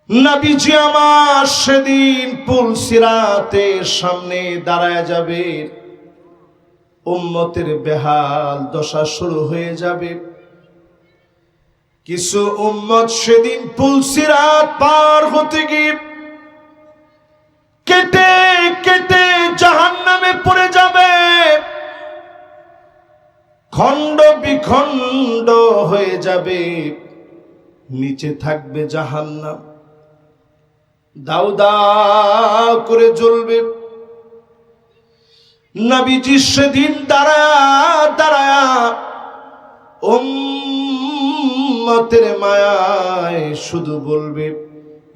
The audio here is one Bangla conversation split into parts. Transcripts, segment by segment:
নবীজি আমার সেদিন পুল সিরাতের সামনে দাঁড়ায় যাবে, উম্মতের বেহাল দশা শুরু হয়ে যাবে। কিছু উম্মত সেদিন পুল সিরাত পার হতে গিয়ে কেটে কেটে জাহান্নামে পড়ে যাবে, খণ্ড বিখণ্ড হয়ে যাবে, নিচে থাকবে জাহান্নাম, দাউ দাউ করে জ্বলবে। নবীজি সেদিন দাঁড়ায়া উম্মতের মায়ায় শুধু বলবে,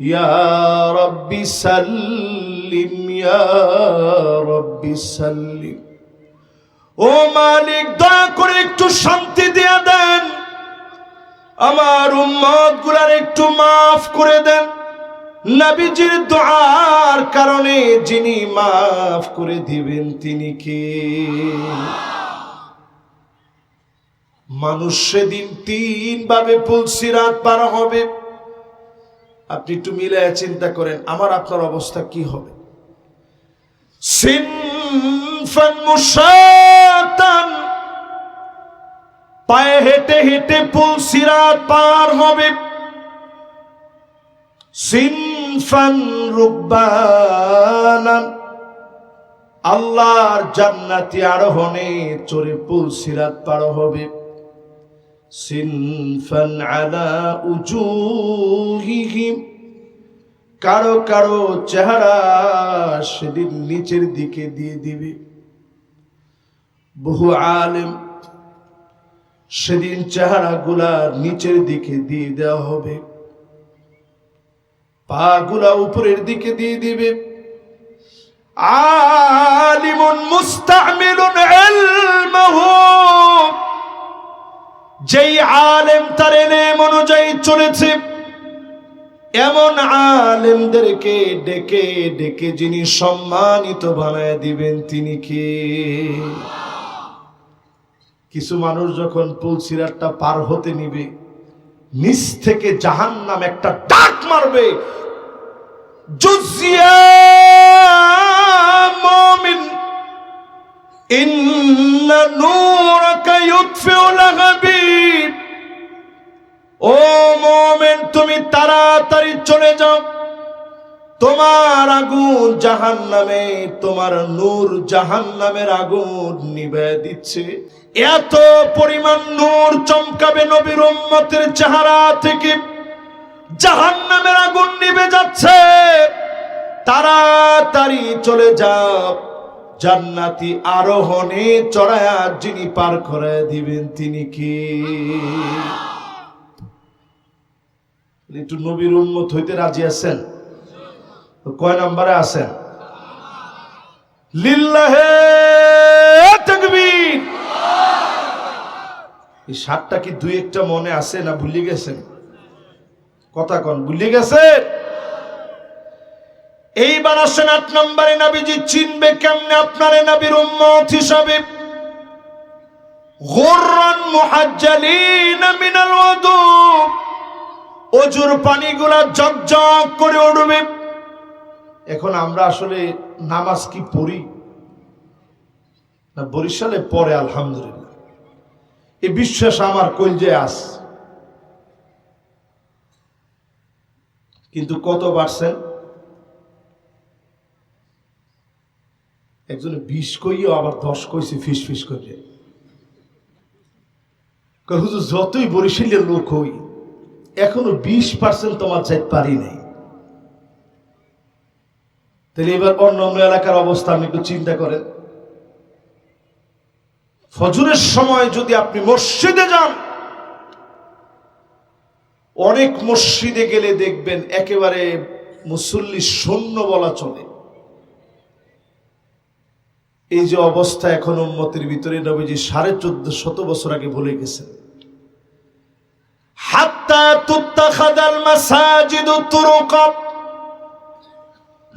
ইয়া রাব্বি সাল্লিম, ইয়া রাব্বি সাল্লিম। ও মালিক, দয়া করে একটু শান্তি দিয়ে দেন, আমার উম্মত গুলার একটু মাফ করে দেন। নবীজির দুআর কারণে যিনি মাফ করে দিবেন তিনি কে? মানুষ সেদিন তিন ভাবে পুল সিরাত পার হবে। আপনি একটু মিলায় চিন্তা করেন, আমার আপনার অবস্থা কি হবে? সিনফান মুশাতান, পায়ে হেঁটে হেঁটে পুল সিরাত পার হবে। সিনফান রুকবানান, আল্লাহর জান্নাতি আরোহণে চড়ে পুল সিরাত পার হবে। সিনফান আলা উজুহিহিম, কারো কারো চেহারা সেদিন নিচের দিকে দিয়ে দিবে। বহু আলেম সেদিন চেহারা গুলা নিচের দিকে দিয়ে দেওয়া হবে, পা গুলা উপরের দিকে দিয়ে দিবে। আলিমুন মুস্তামিলুন ইলমাহু, যেই আলেম তার ইলম অনুযায়ী চলেছে, এমন আলেমদেরকে ডেকে ডেকে যিনি সম্মানিত বানায় দিবেন তিনি কে? কিছু মানুষ যখন পুল সিরাতটা পার হতে নিবে, নিচ থেকে জাহান্নাম একটা ডাক মারবে, জুজিয়া মুমিন ইন্না নূরাকা ইউতফিউ লাহাবিব। ও মুমিন, তুমি তাড়াতাড়ি চলে যাও, তোমার আগুন জাহান্নামে, তোমার নূর জাহান্নামের আগুন নিভিয়ে দিচ্ছে। এত পরিমাণ নূর চমকাবে নবীর উম্মতের চেহারা থেকে, জাহান্নামের আগুন নিভে যাচ্ছে। তাড়াতাড়ি চলে যাও, জান্নাতি আরোহণে চড়ায়া যিনি পার করে দিবেন তিনি কি? একটু নবীর উম্মত হইতে রাজি আছেন? কয় নম্বরে আছেন? লিল্লাহে তাকবীর। এই সাতটা কি দুই একটা মনে আছে না ভুলে গেছেন? কথা কন, ভুলে গেছেন? এইবার আসেন ৮ নম্বরে, নবীজি চিনবে কেমনে আপনারে নবীর উম্মত হিসাবে? গুররান মুহাজ্জালিন মিনাল ওযু, ওযুর পানিগুলা ঝকঝক করে উঠবে। এখন আমরা আসলে নামাজ কি পড়ি না বরিশালে পড়ে? আলহামদুলিল্লাহ, এই বিশ্বাস আমার কলজায় আছে। কিন্তু কত পারছেন? একজনে ২০ কইও আবার ১০ কইছে ফিস ফিস করে। হুজুর যতই বরিশালের লোক হই, এখনো ২০% তোমার চাইতে পারি নাই। তাহলে এবার অন্য অন্য এলাকার অবস্থা আপনি একটু চিন্তা করেন। ফজরের সময় যদি আপনি মসজিদে যান, অনেক মসজিদে গেলে দেখবেন একেবারে মুসল্লি শূন্য বলা চলে। এই যে অবস্থা এখন উম্মতের ভিতরে, নবীজি ১৪৫০ বছর আগে বলে গেছেন, হাত্তা তুত্তাখাদাল মাসাজিদু তুরুকা,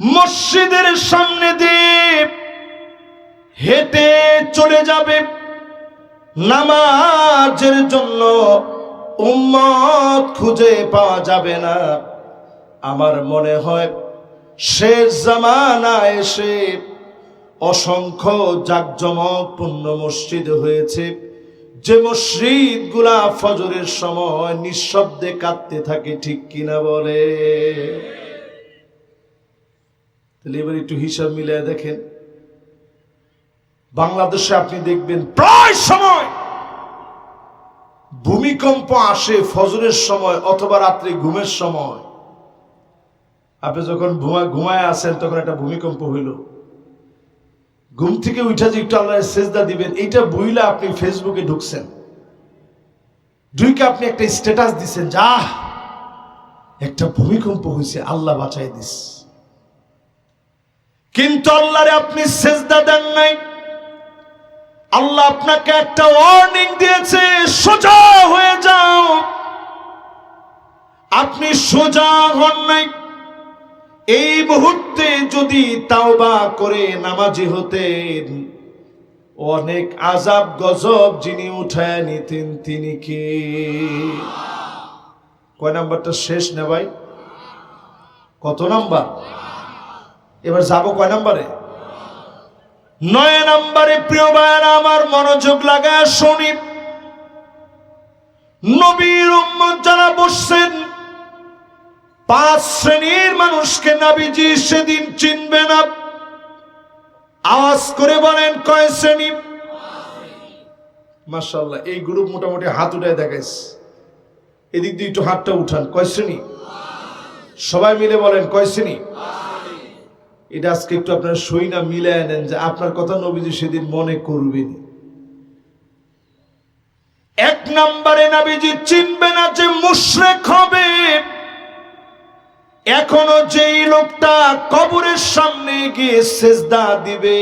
মসজিদের সামনে দিয়ে হেঁটে চলে যাবে নামাজের জন্য, উম্মত খুঁজে পাওয়া যাবে না। আমার মনে হয় শেষ জামানা এসে অসংখ্য জাঁকজমকপূর্ণ মসজিদ হয়েছে, যে মসজিদ গুলা ফজরের সময় নিঃশব্দে কাঁদতে থাকে, ঠিক কিনা বলে? তাহলে এবার একটু হিসাব মিলিয়ে দেখেন, বাংলাদেশে আপনি দেখবেন প্রায় সময় ভূমিকম্প আসে ফজরের সময় অথবা রাত্রে ঘুমের সময়। আপনি যখন ঘুমায় আছেন তখন একটা ভূমিকম্প হইল, ঘুম থেকে উঠা যে একটু আল্লাহর সেজদা দিবেন, এইটা বুইলা আপনি ফেসবুকে ঢুকছেন, ঢুকে আপনি একটা স্ট্যাটাস দিচ্ছেন, যা একটা ভূমিকম্প হয়েছে, আল্লাহ বাঁচাই দিস। কিন্তু আল্লাহরে আপনি সেজদা দেন নাই। আল্লাহ আপনাকে একটা ওয়ার্নিং দিয়েছে, সোজা হয়ে যাও। আপনি সোজা হন নাই। এই মুহূর্তে যদি তাওবা করে নামাজি হতেন, অনেক আযাব গজব যিনি উঠায় নিতেন তিনি কে? কয় নাম্বারটা শেষ না ভাই? কত নাম্বার? এবার যাব কয় নাম্বারে? 9 নাম্বারে। প্রিয় ভাইরা আমার, মনোযোগ লাগায় শুনি। নবীর উম্মত যারা বসছেন, 5 শ্রেণীর মানুষকে নবীজি সেদিন চিনবে না। আওয়াজ করে বলেন কয় শ্রেণী? মাশাআল্লাহ, এই গ্রুপ মোটামুটি হাত উঠায় দেখাইছে। এদিক দিয়ে একটু হাতটা উঠান। কয় শ্রেণী? সবাই মিলে বলেন কয় শ্রেণী? এটা আজকে একটু আপনার সই না মিলায় নেন, যে আপনার কথা নবীজি সেদিন মনে করবেন। 1 নম্বরে নবীজি চিনবে না যে মুশরিক হবে। এখনো যেই লোকটা কবরের সামনে গিয়ে সেজদা দিবে,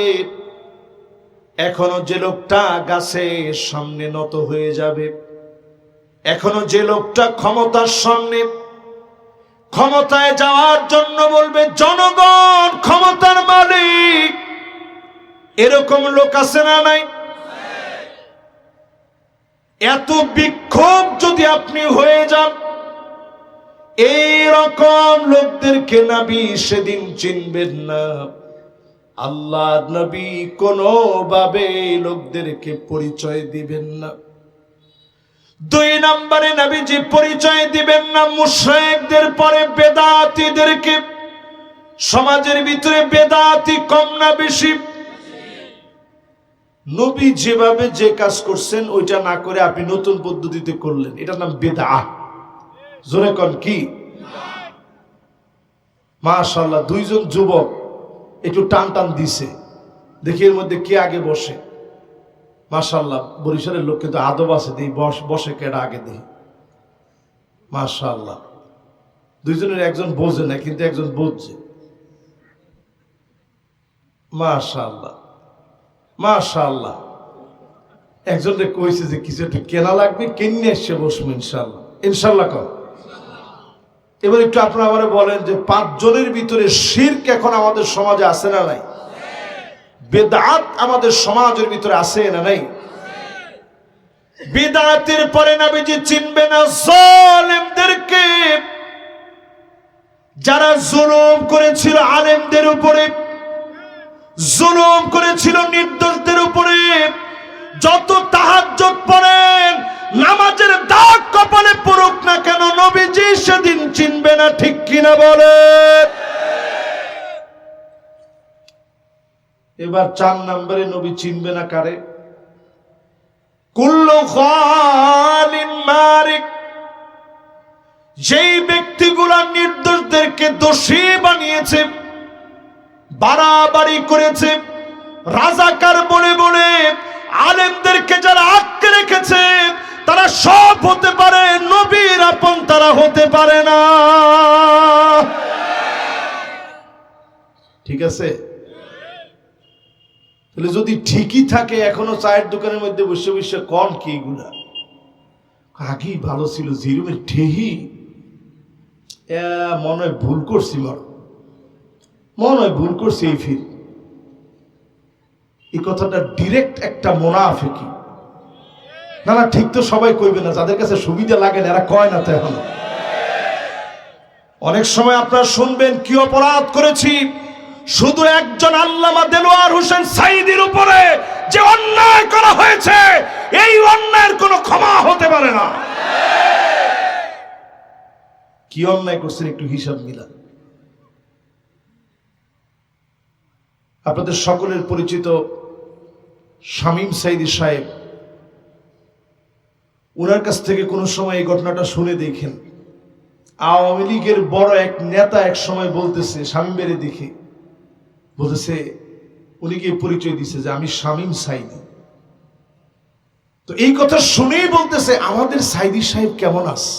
এখনো যে লোকটা গাছের সামনে নত হয়ে যাবে, এখনো যে লোকটা ক্ষমতার সামনে ক্ষমতায় যাওয়ার জন্য বলবে জনগণ ক্ষমতার মালিক, এরকম লোক আছে না নাই? এত বিক্ষোভ যদি আপনি হয়ে যান, এইরকম লোকদেরকে নবী সেদিন চিনবেন না। আল্লাহ নবী কোনোভাবে লোকদেরকে পরিচয় দিবেন না। 2 নম্বরে নবীজি পরিচয় দিবেন না মুশরিকদের পরে বেদাতীদেরকে। সমাজের ভিতরে বেদাতি কম না বেশি? নবী যেভাবে যে কাজ করছেন ওইটা না করে আপনি নতুন পদ্ধতিতে করলেন, এটার নাম বেদআত। জোরে কোন কি? মাশাআল্লাহ, 2 জন যুবক একটু টান টান দিছে, দেখি এর মধ্যে কে আগে বসে। মাশাআল্লাহ, বরিশালের লোক কিন্তু আদব আছে, দিই বসে কেডা আগে দিই। মাশাআল্লাহ, 2 জনের একজন বোঝে না কিন্তু একজন বুঝছে। মাশাআল্লাহ মাশাআল্লাহ। একজনকে কইছে যে কিছু একটু কেনা লাগবে, কিনে এসে বসবো ইনশাআল্লাহ। ইনশাআল্লাহ কর। এবার একটু আপনারা আমারে বলেন যে 5 জনের ভিতরে শিরক এখন আমাদের সমাজে আছে না নাই? বেদাত আমাদের সমাজের ভিতরে আছে না নাই? বেদাতের পরে নবীজি চিনবে না জালেমদেরকে, যারা জুলুম করেছিল আলেমদের উপরে, জুলুম করেছিল নির্দোষদের উপরে। যত তাহাজ্জুদ পড়েন, নামাজের দাগ কপালে পড়ুক না কেন, নবীজি সেদিন চিনবে না, ঠিক কিনা বলেন? এবার 4 নম্বরে নবী চিনবে না কারে? কুল্লু খালিন মারিক। যেই ব্যক্তিগুলা নির্দোষদেরকে দোষী বানিয়েছে, বাড়াবাড়ি করেছে, রাজাকার বলে বলে আলেমদেরকে যারা আটকে রেখেছে, তারা সব হতে পারে, নবীর আপন তারা হতে পারে না। ঠিক আছে? তাহলে যদি ঠিকই থাকে, এখনো চায়ের দোকানের মধ্যে বসে বসে কন কি এগুলা আগেই ভালো ছিল, জিরুমের ঠেহি মনে হয় ভুল করছি, মনে হয় ভুল করছি। এই কথাটা ডিরেক্ট একটা মুনাফিকি। না না, ঠিক তো সবাই কইবে না, যাদের কাছে সুবিধা লাগে না এরা কয় না। তো এখন অনেক সময় আপনারা শুনবেন কি অপরাধ করেছি, শুধু একজন আল্লামা দেলোয়ার হোসেন সাঈদীর উপরে যে অন্যায় করা হয়েছে, এই অন্যায়ের কোনো ক্ষমা হতে পারে না। কি অন্যায় করছেন একটু হিসাব মিলান। আপনাদের সকলের পরিচিত শামীম সাঈদী সাহেব, ওনার কাছ থেকে কোনো সময় এই ঘটনাটা শুনে দেখেন। আওয়ামী লীগের বড় এক নেতা এক সময় বলতেছে, শামীম বেরে দেখে বলতেছে, উনি গিয়ে পরিচয় দিছে যে আমি শামীম সাঈদী। তো এই কথা শুনেই বলতেছে আমাদের সাঈদী সাহেব কেমন আছে।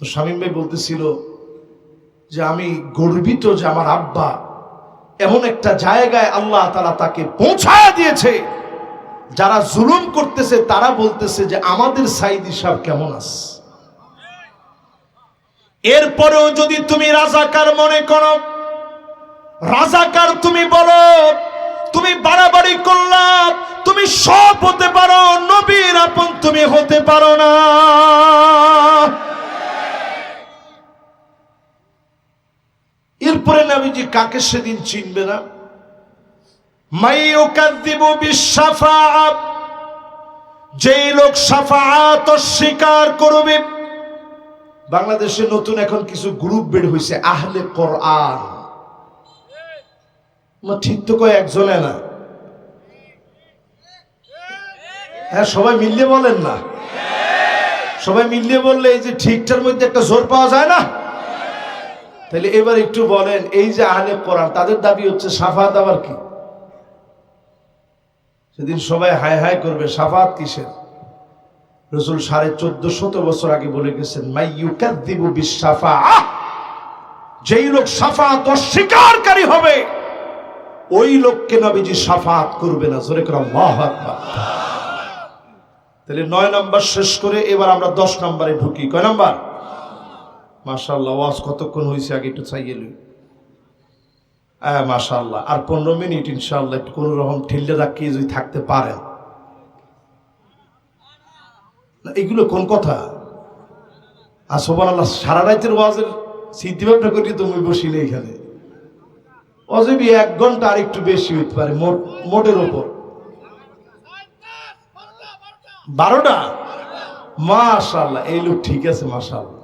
তো শামীম ভাই বলতেছিল যে আমি গর্বিত যে আমার আব্বা এমন একটা জায়গায় আল্লাহ তাআলা তাকে পৌঁছায় দিয়েছে, যারা জুলুম করতেছে তারা বলতেছে যে আমাদের সাঈদী সাহেব কেমন আছে। এরপরেও যদি তুমি রাজাকার মনে করো, রাজাকার তুমি বলো, তুমি বাড়াবাড়ি করলাম, তুমি সব হতে পারো, নবীর আপন তুমি হতে পারো না। এরপরে নবীজি কাকে সেদিন চিনবে না? মাইয়ুকাযযিবু বিশ-শাফাআত, যেই লোক শাফাআত অস্বীকার করবে। বাংলাদেশে নতুন এখন কিছু গ্রুপ বের হয়েছে, আহলে কোরআন। ঠিক তো কয় একজনে না, হ্যাঁ সবাই মিলিয়ে বলেন না। সবাই মিলিয়ে বললে এই যে ঠিকটার মধ্যে একটা জোর পাওয়া যায় না। তাহলে এবার একটু বলেন, এই যে আহলে কোরআন, তাদের দাবি হচ্ছে শাফাআত আবার কি? সেদিন সবাই হায় হায় করবে, শাফাআত কিসের? রাসূল 1450 বছর আগে বলে গেছেন, মাইয়ুকাযযিবু বিশ-শাফাআহ, যেই লোক শাফাআত অস্বীকারী হবে ওই লোককে নবীজি শাফাআত করবে না। জোরে করে আল্লাহু আকবার। তাহলে 9 নাম্বার শেষ করে এবার আমরা 10 নম্বরে ঢুকি। কয় নাম্বার? মাশাআল্লাহ, ওয়াজ কতক্ষণ হয়েছে আগে একটু চাইয়ে লই। মাশাআল্লাহ, আর 15 মিনিট ইনশাআল্লাহ একটু কোন রকম ঠেলে রাখিয়ে যদি থাকতে পারেন। এগুলো কোন কথা? আর সুবহানাল্লাহ, সারা রাতের ওয়াজের স্মৃতি ভাবনা করি তুমি বসিলে এখানে অজবি 1 ঘন্টা আর একটু বেশি হইতে পারে মোটের ওপর। 12টা? মাশাআল্লাহ, এই লোক ঠিক আছে। মাশাআল্লাহ,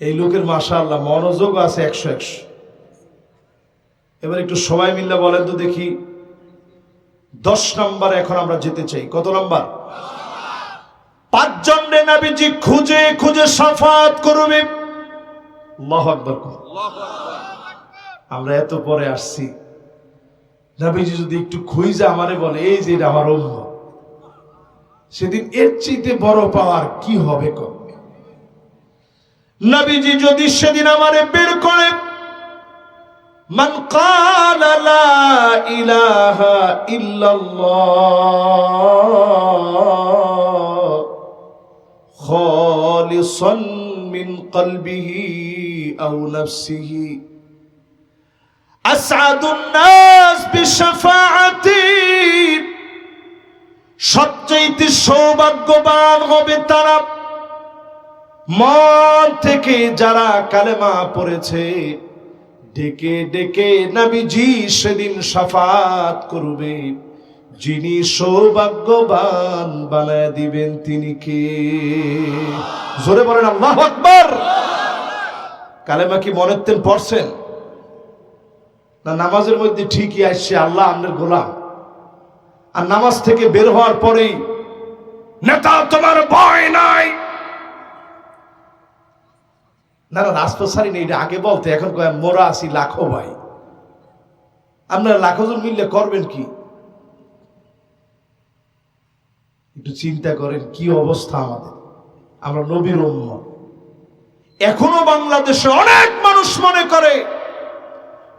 এই লোকের মাশাআল্লাহ মনোযোগ আছে 100-100। এবার একটু সবাই মিলে বলেন তো দেখি, 10 নম্বরে এখন আমরা যেতে চাই। কত নাম্বার? 5 জনে নবীজি খুঁজে খুঁজে শাফাআত করবে। আল্লাহু আকবার। আমরা এত পরে আসছি, নবীজি যদি একটু খুঁজে আমারে বলে এই যে এটা আমার উম্মত, সেদিন এর চাইতে বড় পাওয়ার কি হবে? নবীজি যদি সেদিন আমারে বের করে, মান ক্বালা লা ইলাহা ইল্লাল্লাহ খালিসান মিন কলবিহি আও নাফসিহি আসআদুন নাস বিশাফাআতি, সবচেয়ে সৌভাগ্যবান হবে তারা মন থেকে যারা কালেমা পড়েছে, ডেকে ডেকে নবীজি সেদিন শাফাআত করবে। যিনি সৌভাগ্যবান বানায় দিবেন তিনি কে? জোরে বলেন আল্লাহু আকবার। কালেমা কি মনেতেন পড়ছেন না? নামাজের মধ্যে ঠিকই আসছে আল্লাহ আপনার গোলাম, আর নামাজ থেকে বের হওয়ার পরেই নেতা তোমার ভয় নাই। না না, রাজপ্রসারী নেই, এটা আগে বলতে, এখন কয় মোরা আছি লাখো ভাই। আপনারা লাখো জন মিললে করবেন কি? একটু চিন্তা করেন কি অবস্থা আমাদের। আমরা নবীর উম্মত। এখনো বাংলাদেশে অনেক মানুষ মনে করে,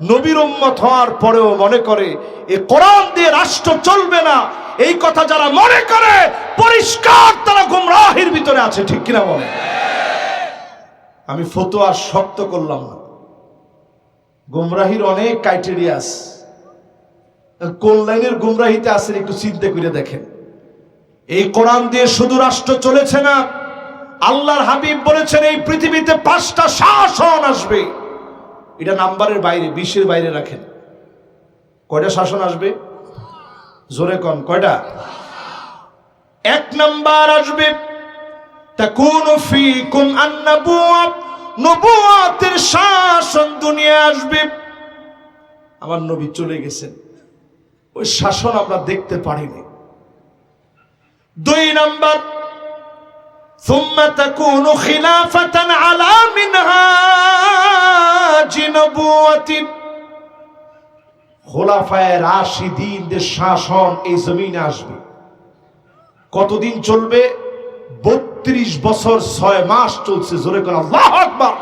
নবীর উম্মত হওয়ার পরেও মনে করে এই কোরআন দিয়ে রাষ্ট্র চলবে না। এই কথা যারা মনে করে পরিষ্কার তারা গুমরাহির ভিতরে আছে। ঠিক কিনা বলে? আমি ফতোয়া শক্ত করলাম না, গুমরাহির অনেক ক্রাইটেরিয়া আছে। কোন লাইনের গুমরাহিতে আছেন একটু চিন্তা করে দেখেন। এই কোরআন দিয়ে শুধু রাষ্ট্র চলেছে না, আল্লাহর হাবিব বলেছেন এই পৃথিবীতে 5টা শাসন আসবে। এটা নাম্বারের বাইরে, 20-এর বাইরে রাখেন। কয়টা শাসন আসবে? জোরে কোন কয়টা? 1 নাম্বার আসবে তাকুনু ফীকুম আন-নবুওয়া, নবুয়তের শাসন দুনিয়া আসবে। আমার নবী চলে গেছেন, ওই শাসন আমরা দেখতে পারিনি। 2 নাম্বার সুম্মা তাকুনু খিলাফাতান আলা মিনহাজি নবুওয়াতি, খোলাফায়ে রাশিদিনদের শাসন এই জমিনে আসবে। কতদিন চলবে? 32 বছর 6 মাস চলছে। জোরে করে আল্লাহু আকবার।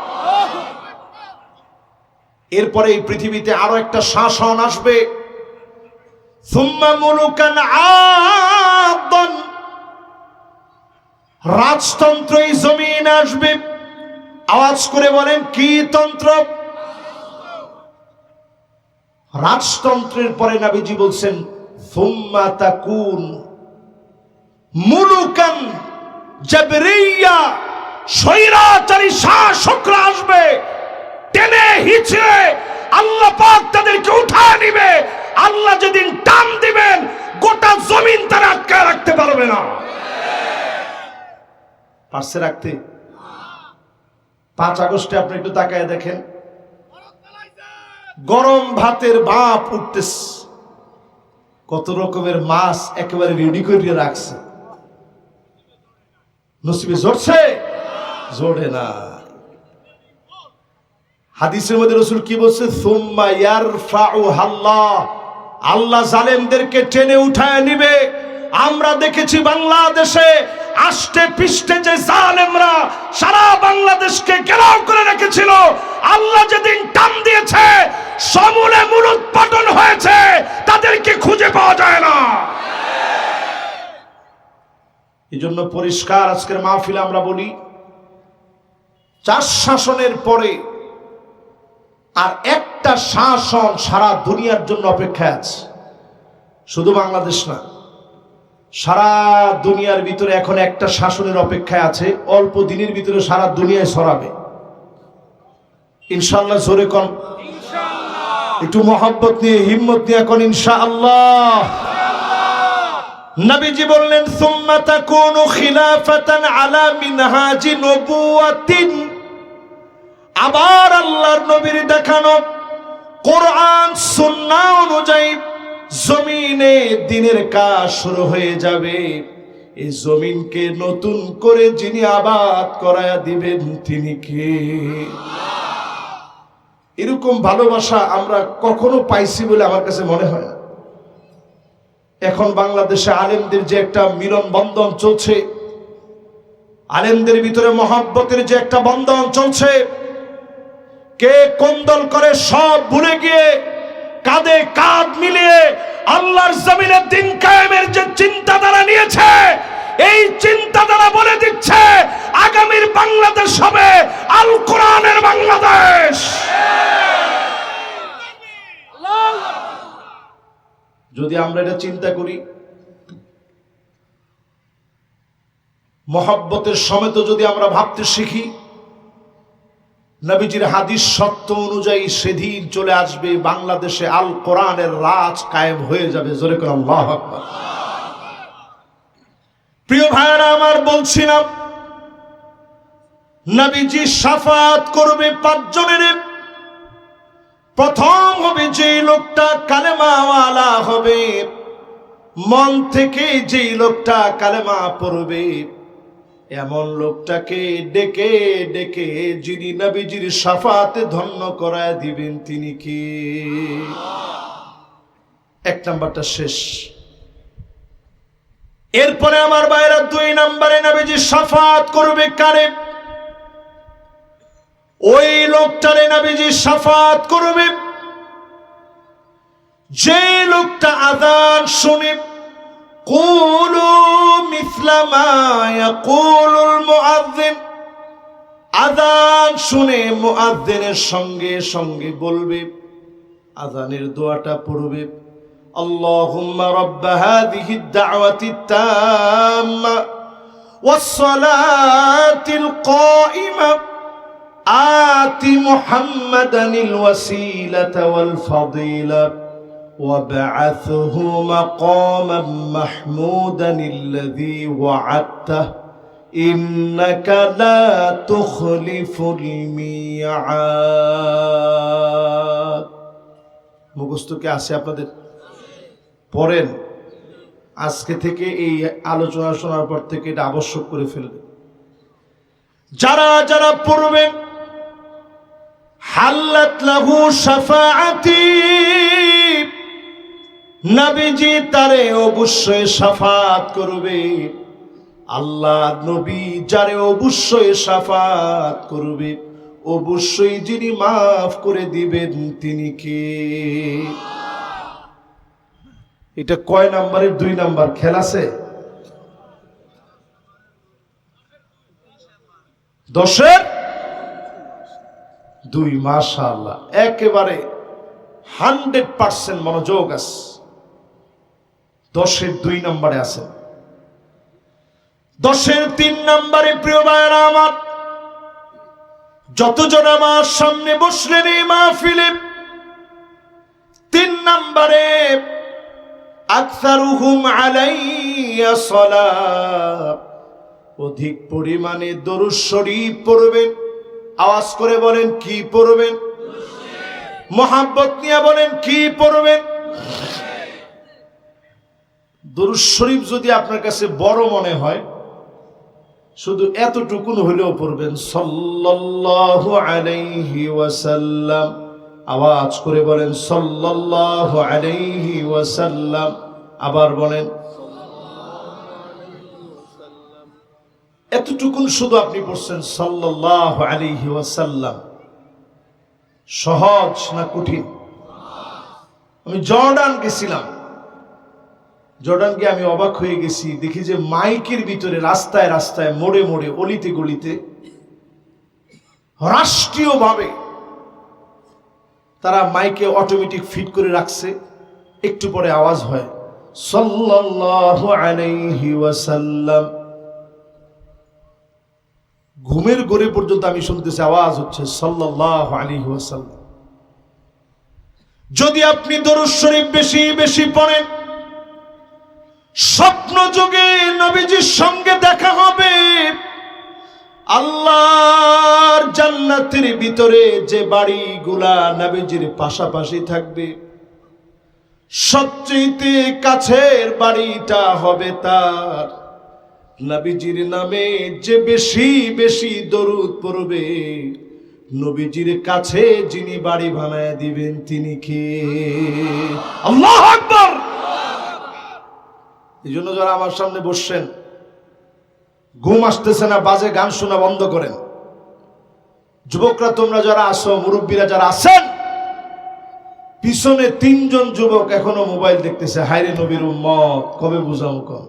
এরপরে এই পৃথিবীতে আরো একটা শাসন আসবে, সুম্মা মুলুকান আদান, রাজতন্ত্র এই জমিন আসবে। আওয়াজ করে বলেন কি তন্ত্র? রাজতন্ত্রের পরে নবীজি বলছেন সুম্মা তাকুন মুলুকান জাবরিয়া, স্বৈরাচারী শাসকরা আসবে। টেনে হিচড়ে আল্লাহ পাক তাদেরকে উঠায় নিবে। আল্লাহ যেদিন টান দিবেন গোটা জমিন তারা আটকায় রাখতে পারবে না। পারছে রাখতে? 5 আগস্টে আপনি একটু তাকায় দেখেন, গরম ভাতের ভাপ উঠতেছে, কত রকমের মাছ একেবারে রেডি করে রাখছে। নসিবে জড়ছে? জোড়ে না। হাদিসের মধ্যে রাসূল কি বলছে? সুম্মা ইয়ারফাউহাল্লাহ, আল্লাহ জালেমদেরকে টেনে উঠায় নিবে। আমরা দেখেছি বাংলাদেশে আষ্টে পৃষ্ঠে যে জালেমরা সারা বাংলাদেশকে ঘেরাও করে রেখেছিল, আল্লাহ যেদিন টান দিয়েছে সমূলে মূলোৎপাটন হয়েছে, তাদেরকে খুঁজে পাওয়া যায় না। এই জন্য পরিষ্কার আজকের মাহফিলে আমরা বলি, 4 শাসনের পরে আর একটা শাসন সারা দুনিয়ার জন্য অপেক্ষায় আছে। শুধু বাংলাদেশ না, সারা দুনিয়ার ভিতরে এখন একটা শাসনের অপেক্ষায় আছে। অল্প দিনের ভিতরে সারা দুনিয়ায় ছড়াবে ইনশাআল্লাহ। জোরে কোন ইনশাআল্লাহ। একটু মহব্বত নিয়ে হিম্মত নিয়ে কোন ইনশাআল্লাহ। নবীজি বললেন সুম্মা তাকুনু খিলাফাতান আলা মিনহাজি নবুওয়াতিন, আবার আল্লাহর নবীর দেখানো কোরআন সুন্নাহ অনুযায়ী জমিনে দিনের কাজ শুরু হয়ে যাবে। এই জমিনকে নতুন করে যিনি আবাদ করায়া দিবেন তিনি কে? এরকম ভালোবাসা আমরা কখনো পাইছি বলে আমার কাছে মনে হয় না। এখন বাংলাদেশে আলেমদের যে একটা মিলন বন্ধন চলছে, আলেমদের ভিতরে মহব্বতের যে একটা বন্ধন চলছে, কে কোন দল করে সব ভুলে গিয়ে কাঁধে কাঁধ মিলিয়ে আল্লাহর জমিনে দিন কায়েমের যে চিন্তাধারা নিয়েছে, এই চিন্তাধারা বলে দিচ্ছে আগামীর বাংলাদেশ হবে আল কোরআনের বাংলাদেশ। যদি আমরা এটা চিন্তা করি, মহব্বতের সমেত যদি আমরা ভাবতে শিখি, নবীজির হাদিস সত্য অনুযায়ী সেদিন চলে আসবে বাংলাদেশে আল কোরআনের রাজ কায়েম হয়ে যাবে। জোরে করে আল্লাহু আকবার। প্রিয় ভাইরা আমার, বলছিলাম নবীজি শাফাত করবে 5 জনের। প্রথম হবে যে লোকটা কালেমাওয়ালা হবে, মন থেকে যেই লোকটা কালেমা পড়বে, এমন লোকটাকে ডেকে ডেকে যিনি নবীজির শাফাতে ধন্য করায় দিবেন তিনি কি? 1 নাম্বারটা শেষ। এরপরে আমার ভাইরা 2 নাম্বারে নবীজি শাফাত করবে কারে? ওই লোকটারে নবীজি শাফাত করবে যে লোকটা আযান শুনে কুলু মিসলা মা ইয়াকুলুল মুআজ্জিন, আযান শুনে মুআজ্জিনের সঙ্গে সঙ্গে বলবে, আযানের দোয়াটা পড়বে, আল্লাহুম্মা রাব্বা হাযিহিদ দাওয়াতিত তাম্মা ওয়াস-সালাতিল কাইমা আতি মুহাম্মাদানিল ওয়াসিলাতা ওয়াল ফাদিলা وابعثه مقاما محمودا الذي وعدته إنك لا تخلف الميعاد মুখস্থ কি আছে আপনাদের? পড়েন, আজকে থেকে এই আলোচনা শোনার পর থেকে এটা আবশ্যক করে ফেলবেন। যারা যারা পড়বেন হাল্লাত লাহু শাফাআতি, নবীজি তারে অবশ্যই শাফাত করবে। আল্লাহ নবী যারে অবশ্যই শাফাত করবে, অবশ্যই যিনি মাফ করে দিবেন তিনি কে? এটা কয় নাম্বারের 2 নাম্বার? খেল আছে 10-এর 2। মাশাআল্লাহ, একেবারে 100% মনোযোগ আছে। 10-এর 2 নম্বরে আছে। 10-এর 3 নম্বরে প্রিয় ভাইরা আমার, যতজন আমার সামনে বসলেন এই মাহফিলে, 3 নম্বরে আকসারুহুম আলাইয়া সালাত, অধিক পরিমাণে দরুদ শরীফ পড়বেন। আওয়াজ করে বলেন কি পড়বেন? মোহাব্বত নিয়ে বলেন কি পড়বেন? দরুদ শরীফ যদি আপনার কাছে বড় মনে হয়, শুধু এতটুকুন হলেও পড়বেন, সাল্লাল্লাহু আলাইহি ওয়াসাল্লাম। আওয়াজ করে বলেন সাল্লাল্লাহু আলাইহি ওয়াসাল্লাম। আবার বলেন, এতটুকুন শুধু আপনি পড়ছেন সাল্লাল্লাহু আলাইহি ওয়াসাল্লাম। সহজ না কঠিন? আমি জর্ডান গেছিলাম, জর্ডান গিয়ে আমি অবাক হয়ে গেছি, দেখি যে মাইকের ভিতরে রাস্তায় রাস্তায় মোড়ে মোড়ে অলিতে গলিতে রাষ্ট্রীয়ভাবে তারা মাইকে অটোমেটিক ফিট করে রাখছে। একটু পরে আওয়াজ হয় সাল্লাল্লাহু আলাইহি ওয়াসাল্লাম। ঘুমের ঘরে পর্যন্ত আমি শুনতেছি আওয়াজ হচ্ছে সাল্লাল্লাহু আলাইহি ওয়াসাল্লাম। যদি আপনি দরুদ শরীফ বেশি বেশি পড়েন, স্বপ্ন যুগে নবীজির সঙ্গে দেখা হবে। আল্লাহর জান্নাতের ভিতরে যে বাড়িগুলা নবীজির পাশাপাশি থাকবে, সবচেয়ে কাছের বাড়িটা হবে তার। নবীজির নামে যে বেশি বেশি দরুদ পড়বে, নবীজির কাছে যিনি বাড়ি বানায় দিবেন তিনি কে? আল্লাহু আকবার। এই জন্য যারা আমার সামনে বসছেন, ঘুম আসতেছে না, বাজে গান শোনা বন্ধ করেন। যুবকরা তোমরা যারা আসো, মুরব্বীরা যারা আছেন, পিছনে 3 জন যুবক এখনো মোবাইল দেখতেছে। হায়রে নবীর উম্মত, কবে বুঝাও কম?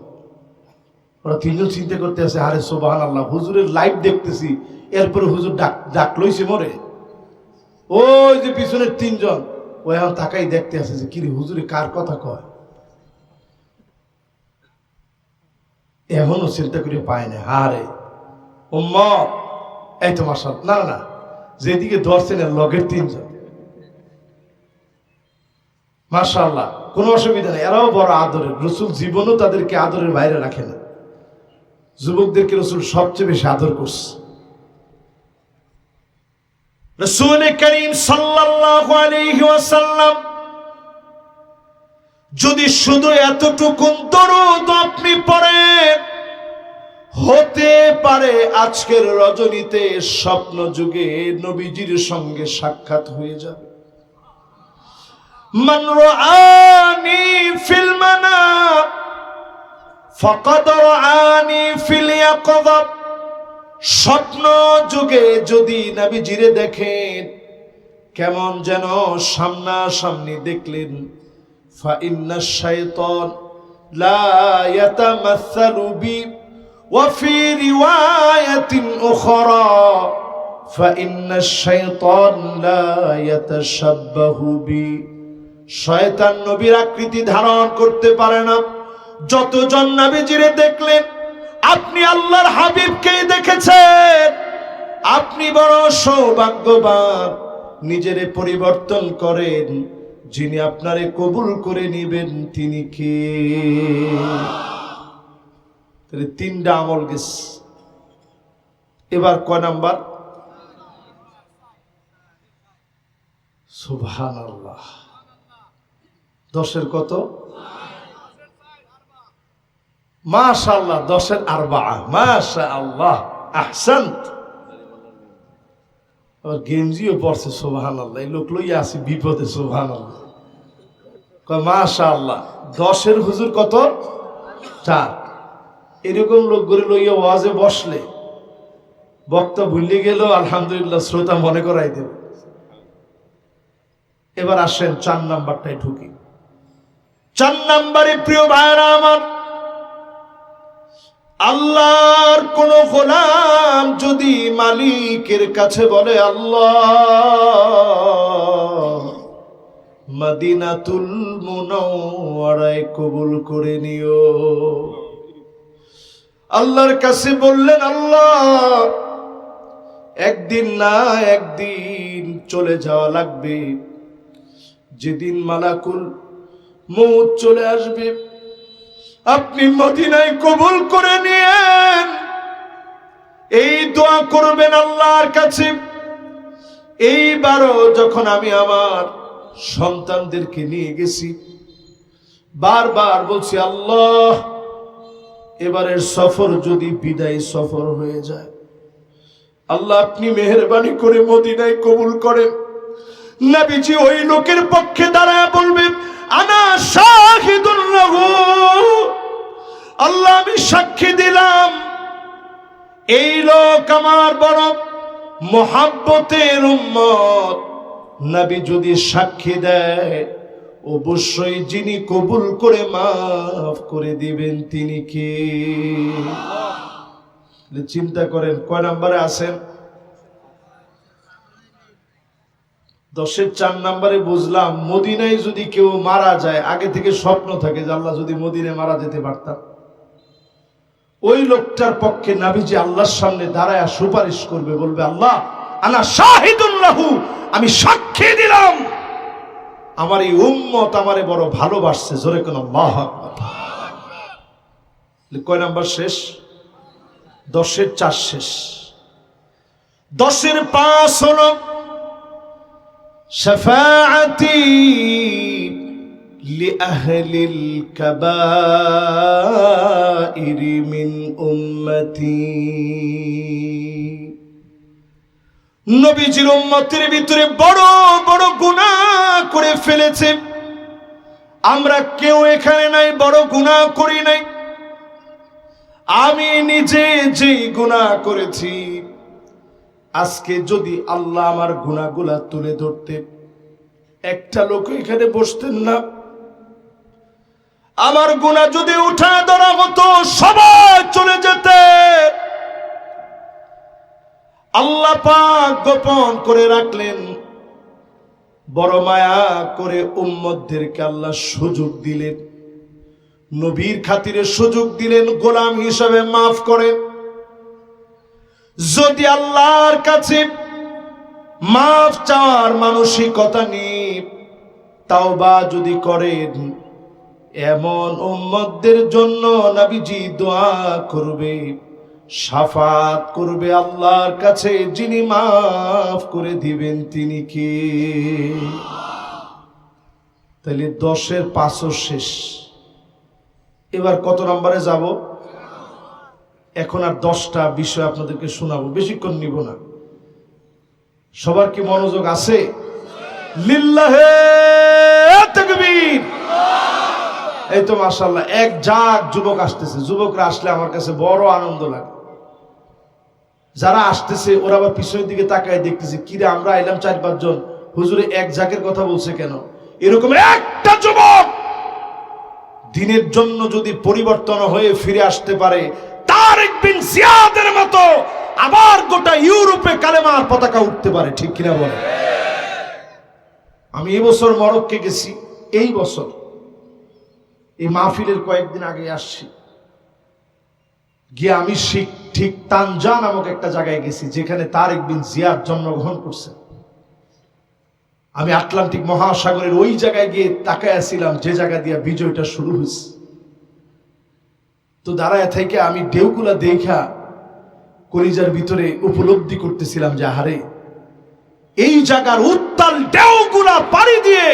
ওরা 3 জন চিন্তা করতে আছে, আরে সুবহানাল্লাহ, হুজুরের লাইভ দেখতেছি, এরপরে হুজুর ডাক লইছে মরে। ওই যে পিছনের 3 জন, ও এখন তাকাই দেখতে আছে যে কিরে হুজুরে কার কথা কয়। এখনো চিন্তা করে পায় না। আরে উম্মত, এই তো মাশাআল্লাহ, না না, যেদিকে ধরছেন এর লগের 3 জন, মাশাআল্লাহ, কোনো অসুবিধা নেই। এরাও বড় আদরের। রাসূল জীবনও তাদেরকে আদরের বাইরে রাখে না। যুবকদেরকে রাসূল সবচেয়ে বেশি আদর করছে। রাসূল করিম সাল্লাল্লাহু আলাইহি ওয়াসাল্লাম যদি শুধু এতটুকু দরুদ আপনি পড়েন, হতে পারে আজকের রজনীতে স্বপ্ন যুগে নবীজির সঙ্গে সাক্ষাৎ হয়ে যাবে। মান রাআনি ফিল মানাম ফাকাদ রাআনি ফিল ইয়াকযা। স্বপ্ন যুগে যদি নবীজিরে দেখেন, কেমন যেন সামনাসামনি দেখলেন। ফাইন্নাশ শাইতান লা ইয়াতামাসসালু বি ওয়া ফি রিওয়ায়াতিন উখরা ফাইন্নাশ শাইতান লা ইয়াতাশাব্বাহু বি। শয়তান নবীর আকৃতি ধারণ করতে পারে না। যতজন নবীজিরে দেখলেন, আপনি আল্লাহর হাবিবকে দেখেছেন, আপনি বড় সৌভাগ্যবান। নিজেরে পরিবর্তন করেন, যিনি আপনারে কবুল করে নিবেন তিনি কে? তাহলে 3টা আমল গেছে। এবার কয় নাম্বার? সুবহানাল্লাহ। 10-এর কত? মাশাআল্লাহ, 10-এর 4। মাশাআল্লাহ, আহসান্ত। আর গেঞ্জিও পড়ছে, সুবহানাল্লাহ। এই লোক লইয়া আসি বিপদে, সুবহানাল্লাহ। মাশাআল্লাহ, 10-এর হুজুর কত? 4। এরকম লোক করে লইয়া ওয়াজে বসলে বক্তা ভুলে গেল, আলহামদুলিল্লাহ, শ্রোতা মনে করাই দেব। এবার আসেন 4 নাম্বারটাই ঢুকি। 4 নাম্বারে প্রিয় ভাইরা আমার, আল্লাহর কোন গোলাম যদি মালিকের কাছে বলে, আল্লাহ মদিনাতুল মুনাওয়ারায় কবুল করে নিও। আল্লাহর কাছে বললেন, আল্লাহ একদিন না একদিন চলে যাওয়া লাগবে, যেদিন মালাকুল মউত চলে আসবে, আপনি মদিনায় কবুল করে নিয়েন। এই দোয়া করবেন আল্লাহর কাছে। এইবারও যখন আমি আমার সন্তানদেরকে নিয়ে গেছি, বারবার বলছি, আল্লাহ এবারের সফর যদি বিদায় সফর হয়ে যায়, আল্লাহ আপনি মেহেরবানি করে মদিনায় কবুল করেন। নবীজি ওই লোকের পক্ষে দাঁড়ায় বলবেন, আনা শাহিদুন লাহু, আল্লাহ আমি সাক্ষী দিলাম এই লোক আমার বড় মুহাব্বতের উম্মত। নবী যদি সাক্ষী দেয়, অবশ্যই যিনি কবুল করে মাফ করে দিবেন তিনি কে? চিন্তা করেন, কয় নম্বরে আছেন? 10-এর 4 নম্বরে বুঝলাম, মদিনায় যদি কেউ মারা যায়, আগে থেকে স্বপ্ন থাকে যে আল্লাহ যদি মদিনায় মারা যেতে পারতাম। ওই লোকটার পক্ষে নবীজি আল্লাহর সামনে দাঁড়ায় সুপারিশ করবে, বলবে, আল্লাহ আনা শাহিদুন লাহু, আমি সাক্ষী দিলাম আমার এই উম্মত আমারে বড় ভালোবাসছে। জোরে কোন আল্লাহু আকবার। কয় নাম্বার শেষ? 10-এর 4 শেষ। 10-এর 5 হলো শাফাআতি লিআহলিল কাবাইর মিন উম্মতি। নবীজির উম্মতের ভিতরে বড় বড় গুনাহ করে ফেলেছে। আমরা কেউ এখানে নাই বড় গুনাহ করি নাই। আমি নিজে যে গুনাহ করেছি, আজকে যদি আল্লাহ আমার গুনাহগুলা তুলে ধরতে, একটা লোক এখানে বসতেন না। আমার গুনাহ যদি উঠা ধরা হতো, সবাই চলে যেতে। আল্লাহ পাক গোপন করে রাখলেন। বড় মায়া করে উম্মতদেরকে আল্লাহ সুযোগ দিলেন, নবীর খাতিরে সুযোগ দিলেন, গোলাম হিসাবে মাফ করেন। যদি আল্লাহর কাছে মাফ চাওয়ার মানসিকতা নিয়ে তাওবা যদি করেন, এমন উম্মতদের জন্য নবীজি দোয়া করবে, শাফাত করবে আল্লাহর কাছে, যিনি মাফ করে দিবেন তিনি কে? তাহলে 10-এর 5 শেষ। এবার কত নম্বরে যাব? এখন আর 10টা বিষয় আপনাদেরকে শোনাবো, বেশিক্ষণ নিব না। সবার কি মনোযোগ আছে? লিল্লাহে তাকবীর। এই তো মাশাআল্লাহ, এক জাগ যুবক আসতেছে। যুবকরা আসলে আমার কাছে বড় আনন্দ লাগে। যারা আসতেছে ওরা আবার পিছনের দিকে তাকায় দেখতেছে, কিরে আমরা আইলাম 4-5 জন, হুজুরে এক জাগের কথা বলছে কেন? এরকম একটা যুবক দিনের জন্য যদি পরিবর্তন হয়ে ফিরে আসতে পারে, তারেক বিন জিয়াদের মতো আবার গোটা ইউরোপে কালেমার পতাকা উঠতে পারে। ঠিক কিনা বলে? আমি এই বছর মরক্কো গেছি। এই বছর এই মাহফিলের কয়েকদিন আগে আসছি। গিয়ে আমি ঠিক তানজা নামক একটা জায়গায় গেছি, যেখানে তারেক বিন জিয়াদ জন্মগ্রহণ করছে। আমি আটলান্টিক মহাসাগরের ওই জায়গায় গিয়ে তাকায় ছিলাম, যে জায়গা দিয়ে বিজয়টা শুরু হয়েছে। তো দাঁড়ায় থেকে আমি ঢেউগুলা দেখা কলিজার ভিতরে উপলব্ধি করতেছিলাম যে আহারে, এই জায়গার উত্তাল ঢেউগুলা পাড়ি দিয়ে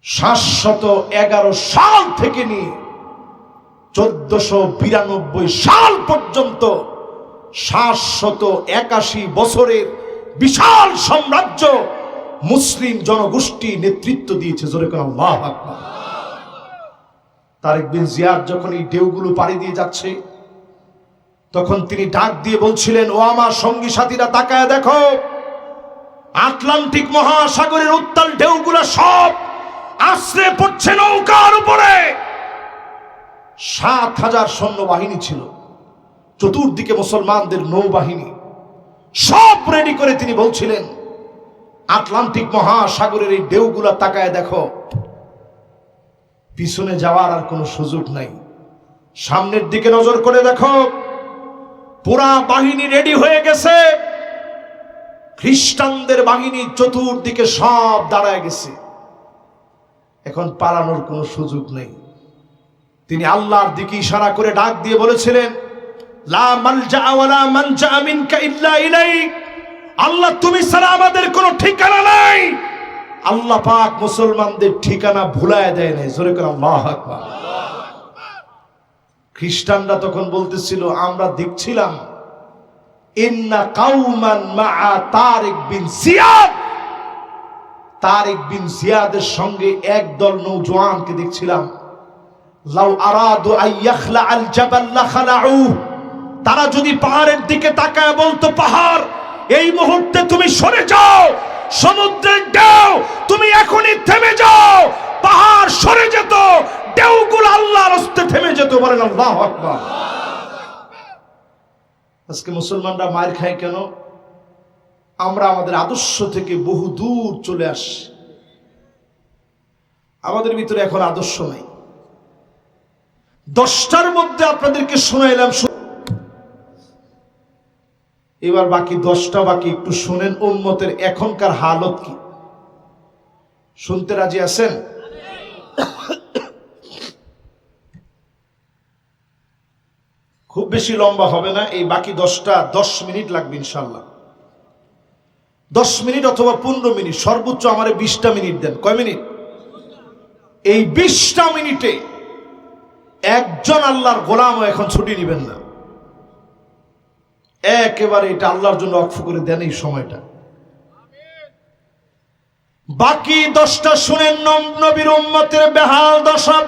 711 সাল থেকে নিয়ে 1492 সাল পর্যন্ত 781 বছরের বিশাল সাম্রাজ্য মুসলিম জনগোষ্ঠী নেতৃত্ব দিয়েছে। জোরে করে আল্লাহু আকবার। তারেক বিন জিয়াদ যখন এই ঢেউগুলো পাড়ি দিয়ে যাচ্ছে, তখন তিনি ডাক দিয়ে বলছিলেন, ও আমার সঙ্গী সাথীরা, তাকায় দেখো, আটলান্টিক মহাসাগরের উত্তাল ঢেউগুলো সব আশ্রে পড়ছে নৌকার উপরে। 7,000 সৈন্যবাহিনী ছিল, চতুর্দিকে মুসলমানদের নৌবাহিনী, সব রেডি করে তিনি বলছিলেন, আটলান্টিক মহাসাগরের এই ঢেউগুলা তাকায় দেখো, পিছনে যাওয়ার আর কোনো সুযোগ নাই, সামনের দিকে নজর করে দেখো, পুরা বাহিনী রেডি হয়ে গেছে, খ্রিস্টানদের বাহিনী চতুর্দিকে সব দাঁড়ায় গেছে, এখন পালানোর কোনো সুযোগ নেই। তিনি আল্লাহর দিকে ইশারা করে ডাক দিয়ে বলেছিলেন, লা মালজা ওয়ালা মানজা মিনকা ইল্লা ইলাইক, আল্লাহ তুমি ছাড়া আমাদের কোনো ঠিকানা নাই। আল্লাহ পাক মুসলমানদের ঠিকানা ভুলায় দেয় নাই। জোরে করে আল্লাহু আকবার। খ্রিস্টানরা তখন বলতেছিল, আমরা দেখছিলাম ইন্না কাউমান মাআ তারিক বিন জিয়াদ, তারিক বিন জিয়াদের সঙ্গে একদল নওজোয়ানকে দেখছিলাম, লাউ আরাদু আইয়াখলা আল জাবাল লাখালাউ, তারা যদি পাহাড়ের দিকে তাকায় বলতো, পাহাড় এই মুহূর্তে তুমি সরে যাও, সমুদ্রের ঢেউ তুমি এখনই থেমে যাও, পাহাড় সরে যেত, ঢেউগুলো আল্লাহর হস্তে থেমে যেত। বলেন আল্লাহু আকবার। আজকে মুসলমানরা মার খায় কেন? আমরা আমাদের আদর্শ থেকে বহু দূর চলে আসি, আমাদের ভিতরে এখন আদর্শ নাই। 10টার মধ্যে আপনাদেরকে শোনাইলাম, এবার বাকি 10টা বাকি, একটু শুনেন উম্মতের এখনকার হালত কি। শুনতে রাজি আছেন? খুব বেশি লম্বা হবে না, এই বাকি 10টা 10 মিনিট লাগবে ইনশাল্লাহ। 10 মিনিট অথবা 15 মিনিট, সর্বোচ্চ আমারে 20টা মিনিট দেন। কয় মিনিট? এই 20টা মিনিটে একজন আল্লাহর গোলামও এখন ছুটি নেবেন না, একেবারে এটা আল্লাহর জন্য অক্ষ করে দেন এই সময়টা। বাকি 10টা শুনেন নবীর উম্মতের বেহাল দশা।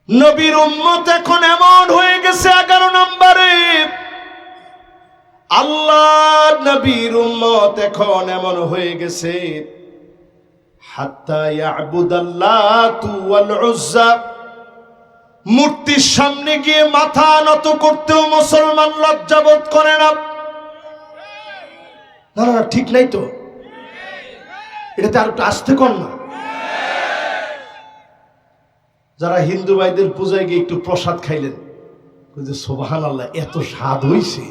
নবীর উম্মত এখন এমন হয়ে গেছে 11 নম্বরে, আল্লাহ নবীর উম্মত এখন এমন হয়ে গেছে, হাত্তা ইয়াবুদাল্লাতু ওয়াল উজ্জা, মূর্তির সামনে গিয়ে মাথা নত করতেও মুসলমান লজ্জাবোধ করে না। না না, ঠিক নাই তো, এটাতে আর একটু আসতে কর না। যারা হিন্দু ভাইদের পূজায় গিয়ে একটু প্রসাদ খাইলেন, সুবহানাল্লাহ, এত স্বাদ হইছে,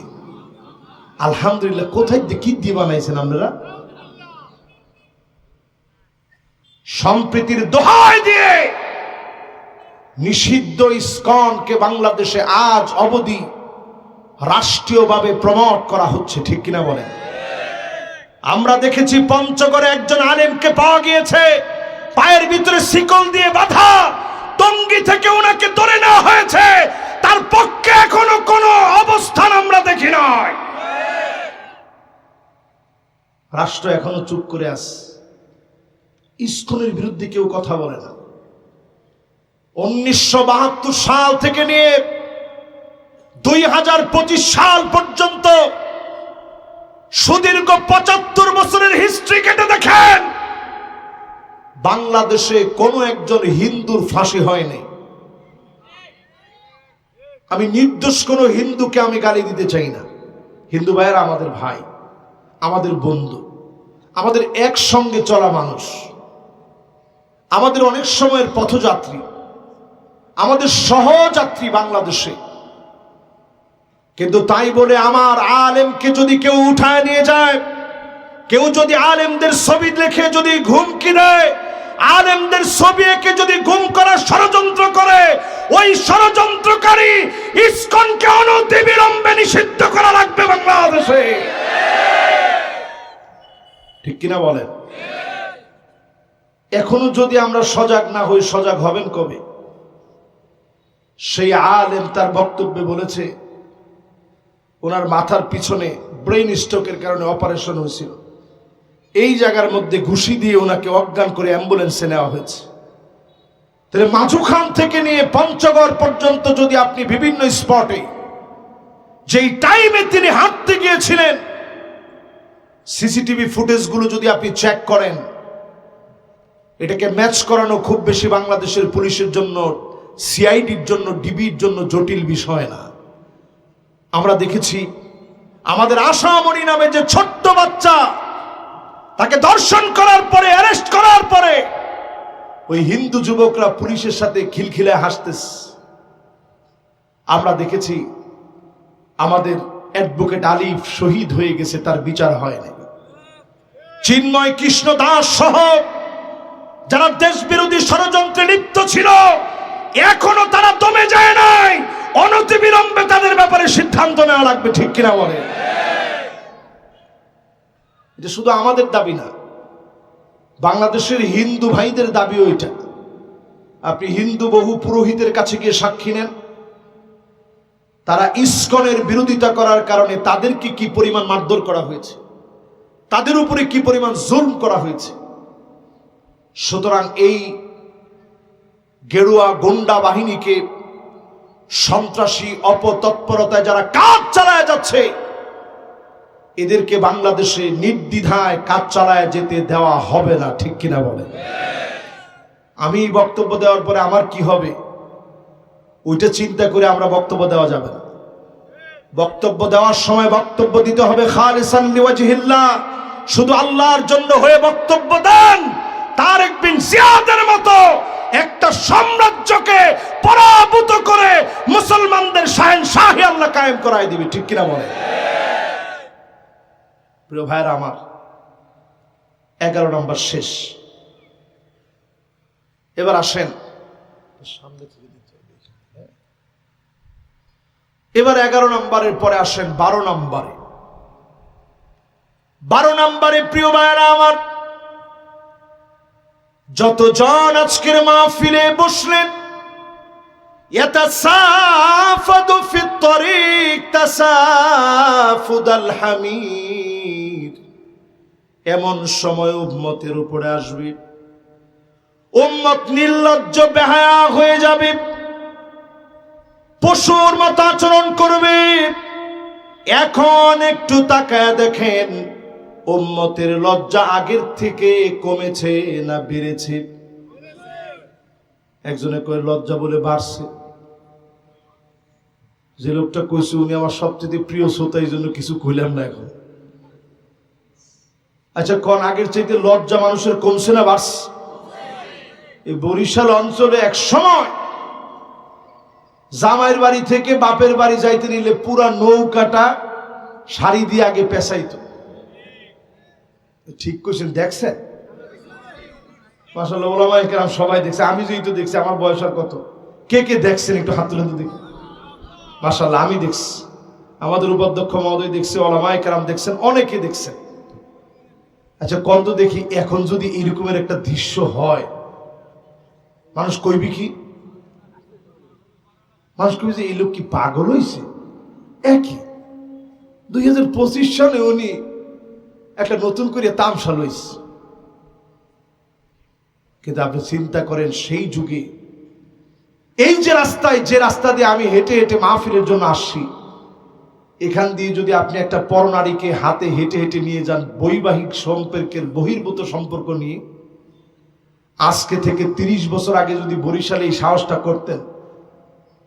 আলহামদুলিল্লাহ, কোথায় কি দিয়ে বানাইছেন আপনারা? সম্প্রীতির দোহাই দিয়ে নিষিদ্ধ ইসকনকে বাংলাদেশে আজ অবধি রাষ্ট্রীয়ভাবে প্রমোট করা হচ্ছে, ঠিক কিনা বলেন? আমরা দেখেছি পঞ্চগড়ে একজন আলেমকে পাওয়া গিয়েছে, পায়ের ভিতরে শিকল দিয়ে বাঁধা, টঙ্গী থেকে ওনাকে ধরে নেওয়া হয়েছে, তার পক্ষে এখনো কোনো অবস্থান আমরা দেখি নাই। রাষ্ট্র এখনো চুপ করে আছে, ইসকনের বিরুদ্ধে কেউ কথা বলে না। 1972 সাল থেকে নিয়ে 2025 সাল পর্যন্ত সুদীর্ঘ 75 বছরের হিস্ট্রি কেটে দেখেন, বাংলাদেশে কোনো একজন হিন্দুর ফাঁসি হয়নি। আমি নির্দোষ কোনো হিন্দুকে আমি গালি দিতে চাই না। হিন্দু ভাইয়েরা আমাদের ভাই, আমাদের বন্ধু, আমাদের একসঙ্গে চলা মানুষ, আমাদের অনেক সময়ের পথযাত্রী। আমাদের সহযাত্রী বাংলাদেশে। কিন্তু তাই বলে আমার আলেমকে যদি কেউ উঠায় নিয়ে যায়, কেউ যদি আলেমদের ছবি দেখে যদি ঘুমকি দেয়, আলেমদের ছবি এঁকে যদি গুম করার ষড়যন্ত্র করে, ওই ষড়যন্ত্রকারী ইসকনকে অনতিবিলম্বে নিষিদ্ধ করা লাগবে বাংলাদেশে। ঠিক কিনা বলেন? এখনো যদি আমরা সজাগ না হই, সজাগ হবেন কবে? সেই আলেম তার বক্তব্যে বলেছে ওনার মাথার পিছনে ব্রেন স্ট্রোকের কারণে অপারেশন হয়েছিল, এই জায়গার মধ্যে ঘুষি দিয়ে ওনাকে অজ্ঞান করে অ্যাম্বুলেন্সে নেওয়া হয়েছে। তাহলে মাঝুখান থেকে নিয়ে পঞ্চগড় পর্যন্ত যদি আপনি বিভিন্ন স্পটে যেই টাইমে তিনি হাঁটতে গিয়েছিলেন, সিসিটিভি ফুটেজগুলো যদি আপনি চেক করেন, এটাকে ম্যাচ করানো খুব বেশি বাংলাদেশের পুলিশের জন্য, সিআইডির জন্য, ডিবির জন্য জটিল বিষয় না। আমরা দেখেছি আমাদের আশামণি নামে যে ছোট্ট বাচ্চা, তাকে ধর্ষণ করার পরে, অ্যারেস্ট করার পরে ওই হিন্দু যুবকরা পুলিশের সাথে খিলখিলে হাসতেছে। আমরা দেখেছি আমাদের অ্যাডভোকেট আলিফ শহীদ হয়ে গেছে, তার বিচার হয় নাই। চিন্ময় কৃষ্ণ দাস সহ যারা দেশ বিরোধী ষড়যন্ত্রে লিপ্ত ছিল, এখনো তারা দমে যায় নাই। অনতিবিলম্বে তাদের ব্যাপারে সিদ্ধান্ত নেওয়া লাগবে। ঠিক কিনা বলে? এটা শুধু আমাদের দাবি না, বাংলাদেশের হিন্দু ভাইদের দাবিও এটা। আপনি হিন্দু বহু পুরোহিতের কাছে গিয়ে সাক্ষী নেন, তারা ইসকনের বিরোধিতা করার কারণে তাদেরকে কি পরিমাণ মারধর করা হয়েছে, তাদের উপরে কি পরিমাণ জুলম করা হয়েছে। সুতরাং এই গেরুয়া গুন্ডা বাহিনীকে, সন্ত্রাসী অপতৎপরতায় যারা কাজ চালায় যাচ্ছে, এদেরকে বাংলাদেশে নির্দ্বিধায় কাজ চালায় যেতে দেওয়া হবে না। ঠিক কিনা বলে? আমি বক্তব্য দেওয়ার পরে আমার কি হবে ওইটা চিন্তা করে আমরা বক্তব্য দেওয়া যাবে না। বক্তব্য দেওয়ার সময় বক্তব্য দিতে হবে খালিসান লিওয়াজহিল্লাহ, শুধু আল্লাহর জন্য হয়ে বক্তব্য দেন। তারেক বিন জিয়াদের মতো একটা সাম্রাজ্যকে পরাভূত করে মুসলমানদের শাহেনশাহী আল্লাহ কায়েম করায় দিবে। ঠিক কিনা বলে? প্রিয় ভাইরা আমার, 11 নম্বর শেষ। এবার আসেন এবার 11 নম্বরের পরে আসেন 12 নম্বরে। 12 নম্বরে প্রিয় ভাইরা আমার, যতজন আজকের মাহফিলে বসলেন, ইয়াতাসাফাদু ফিত তরিক তাসাফুদাল হামির, এমন সময় উম্মতের উপরে আসবে, উম্মত নির্লজ্জ বেহায়া হয়ে যাবে, পশুর মতো আচরণ করবে। এখন একটু তাকায় দেখেন উম্মতের লজ্জা আগের থেকে কমেছে না বেড়েছে? একজনে কয় লজ্জা বলে বাড়ছে। যে লোকটা কইছে উনি আমার সবচেয়ে প্রিয় শ্রোতা, এই জন্য কিছু কইলাম না এখন। আচ্ছা কোন আগের চাইতে লজ্জা মানুষের কমছে না বাড়ছে? এই বরিশাল অঞ্চলে এক সময় জামাইয়ের বাড়ি থেকে বাপের বাড়ি যাইতে নিলে পুরা নৌকাটা শাড়ি দিয়ে আগে পেঁচাইতো। ঠিক কইছেন? দেখছেন? মাশাআল্লাহ, ওলামায়ে কেরাম সবাই দেখছে, আমি যেহেতু দেখছি, আমার বয়স আর কত। কে কে দেখছেন একটু হাত তুলে দেখি। মাশাআল্লাহ, আমি দেখছি, আমাদের উপাধ্যক্ষ মহোদয় দেখছে, ওলামায়ে কেরাম দেখছেন, অনেকে দেখছেন। আচ্ছা কত দেখি, এখন যদি এরকমের একটা দৃশ্য হয়, মানুষ কইবি কি? মানুষ কইবে যে এই লোক কি পাগল হইছে? একই 2025 সালে উনি একটা নতুন করে তামসা লইছে। কিন্তু আপনি চিন্তা করেন সেই যুগে এই যে রাস্তায়, যে রাস্তা দিয়ে আমি হেঁটে হেঁটে মাহফিলের জন্য আসছি, এখান দিয়ে যদি আপনি একটা পরনারীকে হাতে হেঁটে হেঁটে নিয়ে যান, বৈবাহিক সম্পর্কের বহির্ভূত সম্পর্ক নিয়ে, আজকে থেকে 30 বছর আগে যদি বরিশালে এই সাহসটা করতেন,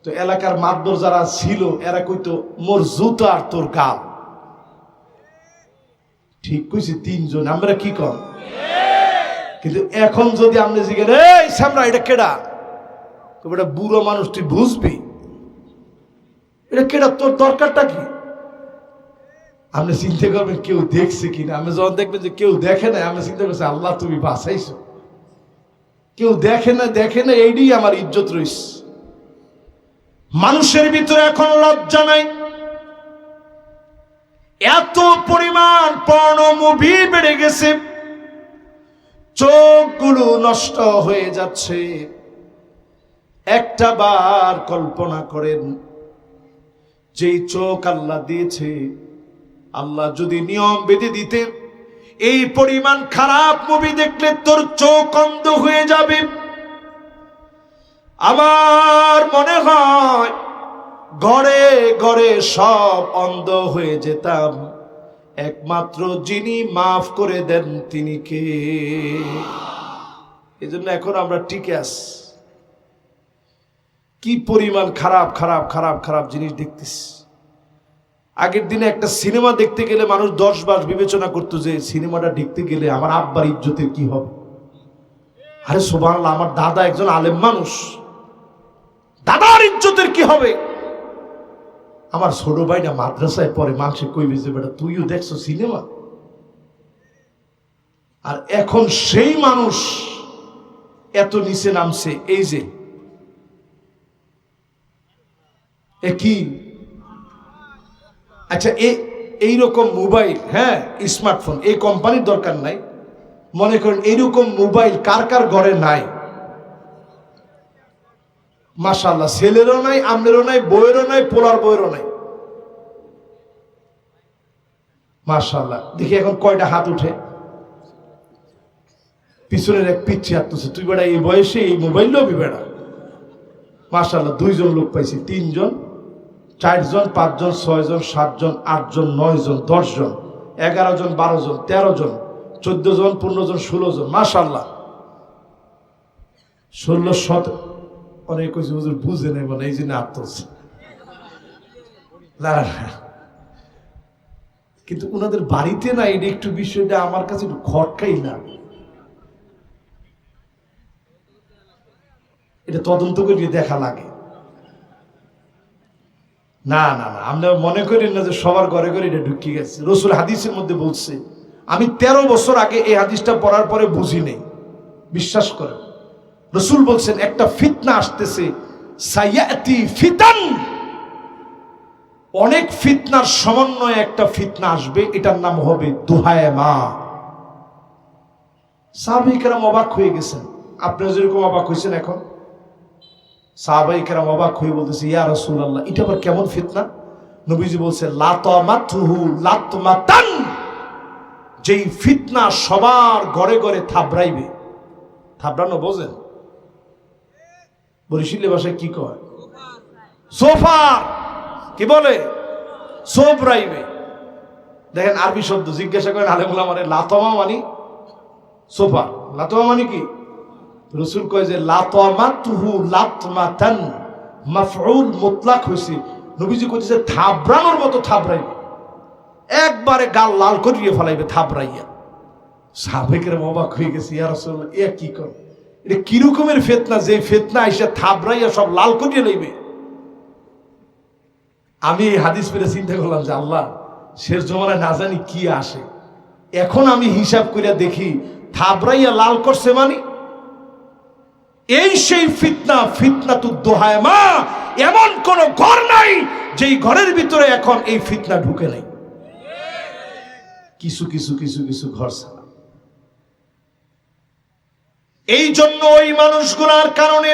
তো এলাকার মাতবর যারা ছিল এরা কইতো মোর জুতো আর তোর গাল। ঠিক কইছি? 3 জন আমরা কি কর। কিন্তু এখন যদি আপনি জিজ্ঞেস, এই সামরা এটা কেডা, এটা বুড়ো মানুষ, তুই বুঝবি এটা কেটা, তোর দরকারটা কি? আপনি চিন্তা করবেন কেউ দেখছে কিনা। আমি যখন দেখবেন যে কেউ দেখে না, আমি চিন্তা করছি আল্লাহ তুমি বাঁচাইছো। কেউ দেখে না, এইটাই আমার ইজ্জত রইছে। মানুষের ভিতরে এখন লজ্জা নাই। এত পরিমাণ পর্ণ মুভি বেড়ে গেছে, চোখগুলো নষ্ট হয়ে যাচ্ছে। একটা বার কল্পনা করেন, যেই চোখ আল্লাহ দিয়েছে, আল্লাহ যদি নিয়ম বেঁধে দিতে এই পরিমাণ খারাপ মুভি দেখলে তোর চোখ অন্ধ হয়ে যাবে, আমার মনে হয় ঘরে ঘরে সব অন্ধ হয়ে যেতাম। একমাত্র যিনি মাফ করে দেন তিনি কে? এই জন্য এখন আমরা টিকে আছি। কি পরিমাণ খারাপ খারাপ খারাপ খারাপ জিনিস দেখতেছি। আগের দিনে একটা সিনেমা দেখতে গেলে মানুষ 10 বার বিবেচনা করতো যে সিনেমাটা দেখতে গেলে আমার আব্বার ইজ্জতের কি হবে। আরে সুবহানাল্লাহ, আমার দাদা একজন আলেম মানুষ, দাদার ইজ্জতের কি হবে? আমার ছোট ভাইটা মাদ্রাসায় পড়ে, মানুষে কইবে যে বেটা তুইও দেখছো সিনেমা। আর এখন সেই মানুষ এত নিচে নামছে। এই যে কি, আচ্ছা এইরকম মোবাইল, হ্যাঁ স্মার্টফোন, এই কোম্পানির দরকার নাই। মনে করেন এইরকম মোবাইল কার কার ঘরে নাই? মাশাআল্লাহ, ছেলেরও নাই, আমনেরও নাই, বইয়েরও নাই, পোলার বইয়েরও নাই। মাশাআল্লাহ, দেখি এখন কয়টা হাত উঠে। পিছনের এক পিচ্ছি হাত তুলছে। তুই বেড়া এই বয়সে এই মোবাইল লবি বেড়া? মাশাআল্লাহ, 2 জন লোক পাইছি, 3 জন, 4 জন, 5 জন, 6 জন, 7 জন, 8 জন, 9 জন, 10 জন, 11 জন, 12 জন, 13 জন, 14 জন, 15 জন, 16 জন। মাশাআল্লাহ, 16, 17। অনেক কিছু হুজুর বুঝে নেই, মানে এই জন্য আত্মছে না। কিন্তু ওনাদের বাড়িতে না, এটা একটু বিষয়টা আমার কাছে একটু খটকাই না। এটা তদন্ত করে দেখা লাগে। না না না, আমরা মনে করি না যে সবার ঘরে ঘরে এটা ঢুকিয়ে গেছে। রসুল হাদিসের মধ্যে বলছে, আমি 13 বছর আগে এই হাদিসটা পড়ার পরে বুঝি নেই। বিশ্বাস করে, রসুল বলছেন একটা ফিতনা আসতেছে, সায়াতি ফিতান, অনেক ফিতনার সমন্বয়ে একটা ফিতনা আসবে, এটার নাম হবে দুহায়ে মা। সাহাবায়ে কেরাম অবাক হয়ে গেছেন। আপনারা যেরকম অবাক হয়েছেন এখন, সাহাবায়ে কেরাম অবাক হয়ে বলতেছে, ইয়া রাসূলুল্লাহ, এটা আবার কেমন ফিতনা? নবীজি বলছে, লাতামাতুহু লাতমাতান, যেই ফিতনা সবার ঘরে ঘরে থাবড়াইবে। থাবড়ানো বোঝেন? বরিশালী ভাষায় কি কয়? সোফা। কি বলে? সোবরাইবে। দেখেন আরবি শব্দ জিজ্ঞাসা করেন আলেমুল আমারে, লাতমা মানে সোফা, লাতমা মানে কি? রসুল কয় যে লাতমাতুহু লাতমাতান, মাফউল মুতলাক হইছে। নবীজি কইতেছে থাবড়ানোর মতো থাবড়াইবে, একবারে গাল লাল করিয়ে ফেলাইবে থাবড়াইয়া। সাহাবায়ে কেরাম অবাক হয়ে গেছে, ইয়া রাসূলুল্লাহ, এ কি কর? এটা কি রকমের ফিতনা যে ফিতনা আইসা থাবড়াইয়া সব লাল করিয়ে লইবে? আমি এই হাদিস পেলে চিন্তা করলাম যে আল্লাহ, শেষ জমানায় না জানি কি আসে। এখন আমি হিসাব করিয়া দেখি থাবড়াইয়া লাল করছে মানে এই সেই ফিতনা। ফিতনা তো দোহায় মা, এমন কোন ঘর নাই যেই ঘরের ভিতরে এখন এই ফিতনা ঢুকে নাই। কিছু কিছু কিছু কিছু ঘর ছাড়া। এই জন্য ওই মানুষগুলার কারণে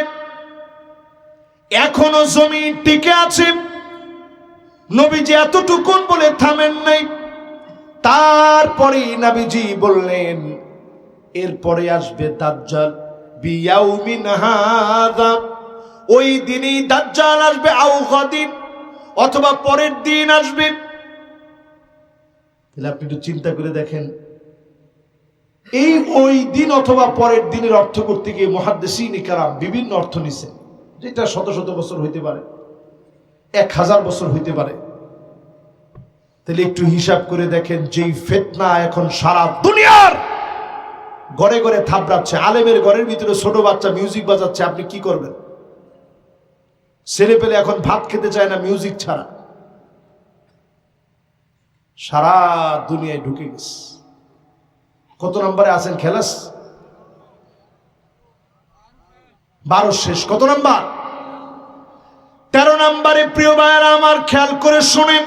এখনো জমি টিকে আছে। নবীজি এতটুকুন বলে থামেন নাই, তারপরে নবীজি বললেন এরপরে আসবে দাজ্জাল বিয়াউমিন হাযা, ওই দিনই দাজ্জাল আসবে, আও গাদিন, অথবা পরের দিন আসবে। তাহলে আপনি একটু চিন্তা করে দেখেন, এই ওই দিন অথবা পরের দিনের অর্থ করতে গিয়ে মুহাদ্দিসিন কেরাম বিভিন্ন অর্থ নিছেন, যেটা শত শত বছর হইতে পারে, 1000 বছর হইতে পারে। তাহলে একটু হিসাব করে দেখেন, যেই ফিতনা এখন সারা দুনিয়ার ঘরে ঘরে থাবড়াচ্ছে, আলেমের ঘরের ভিতরে ছোট বাচ্চা মিউজিক বাজাচ্ছে, আপনি কি করবেন? ছেলে পেলে এখন ভাত খেতে চায় না মিউজিক ছাড়া। সারা দুনিয়ায় ঢুকে গেছে। কত নম্বরে আছেন খেলাস? 12 শেষ। কত নাম্বার? 13 নম্বরে। প্রিয় ভাইরা আমার, খেয়াল করে শুনেন,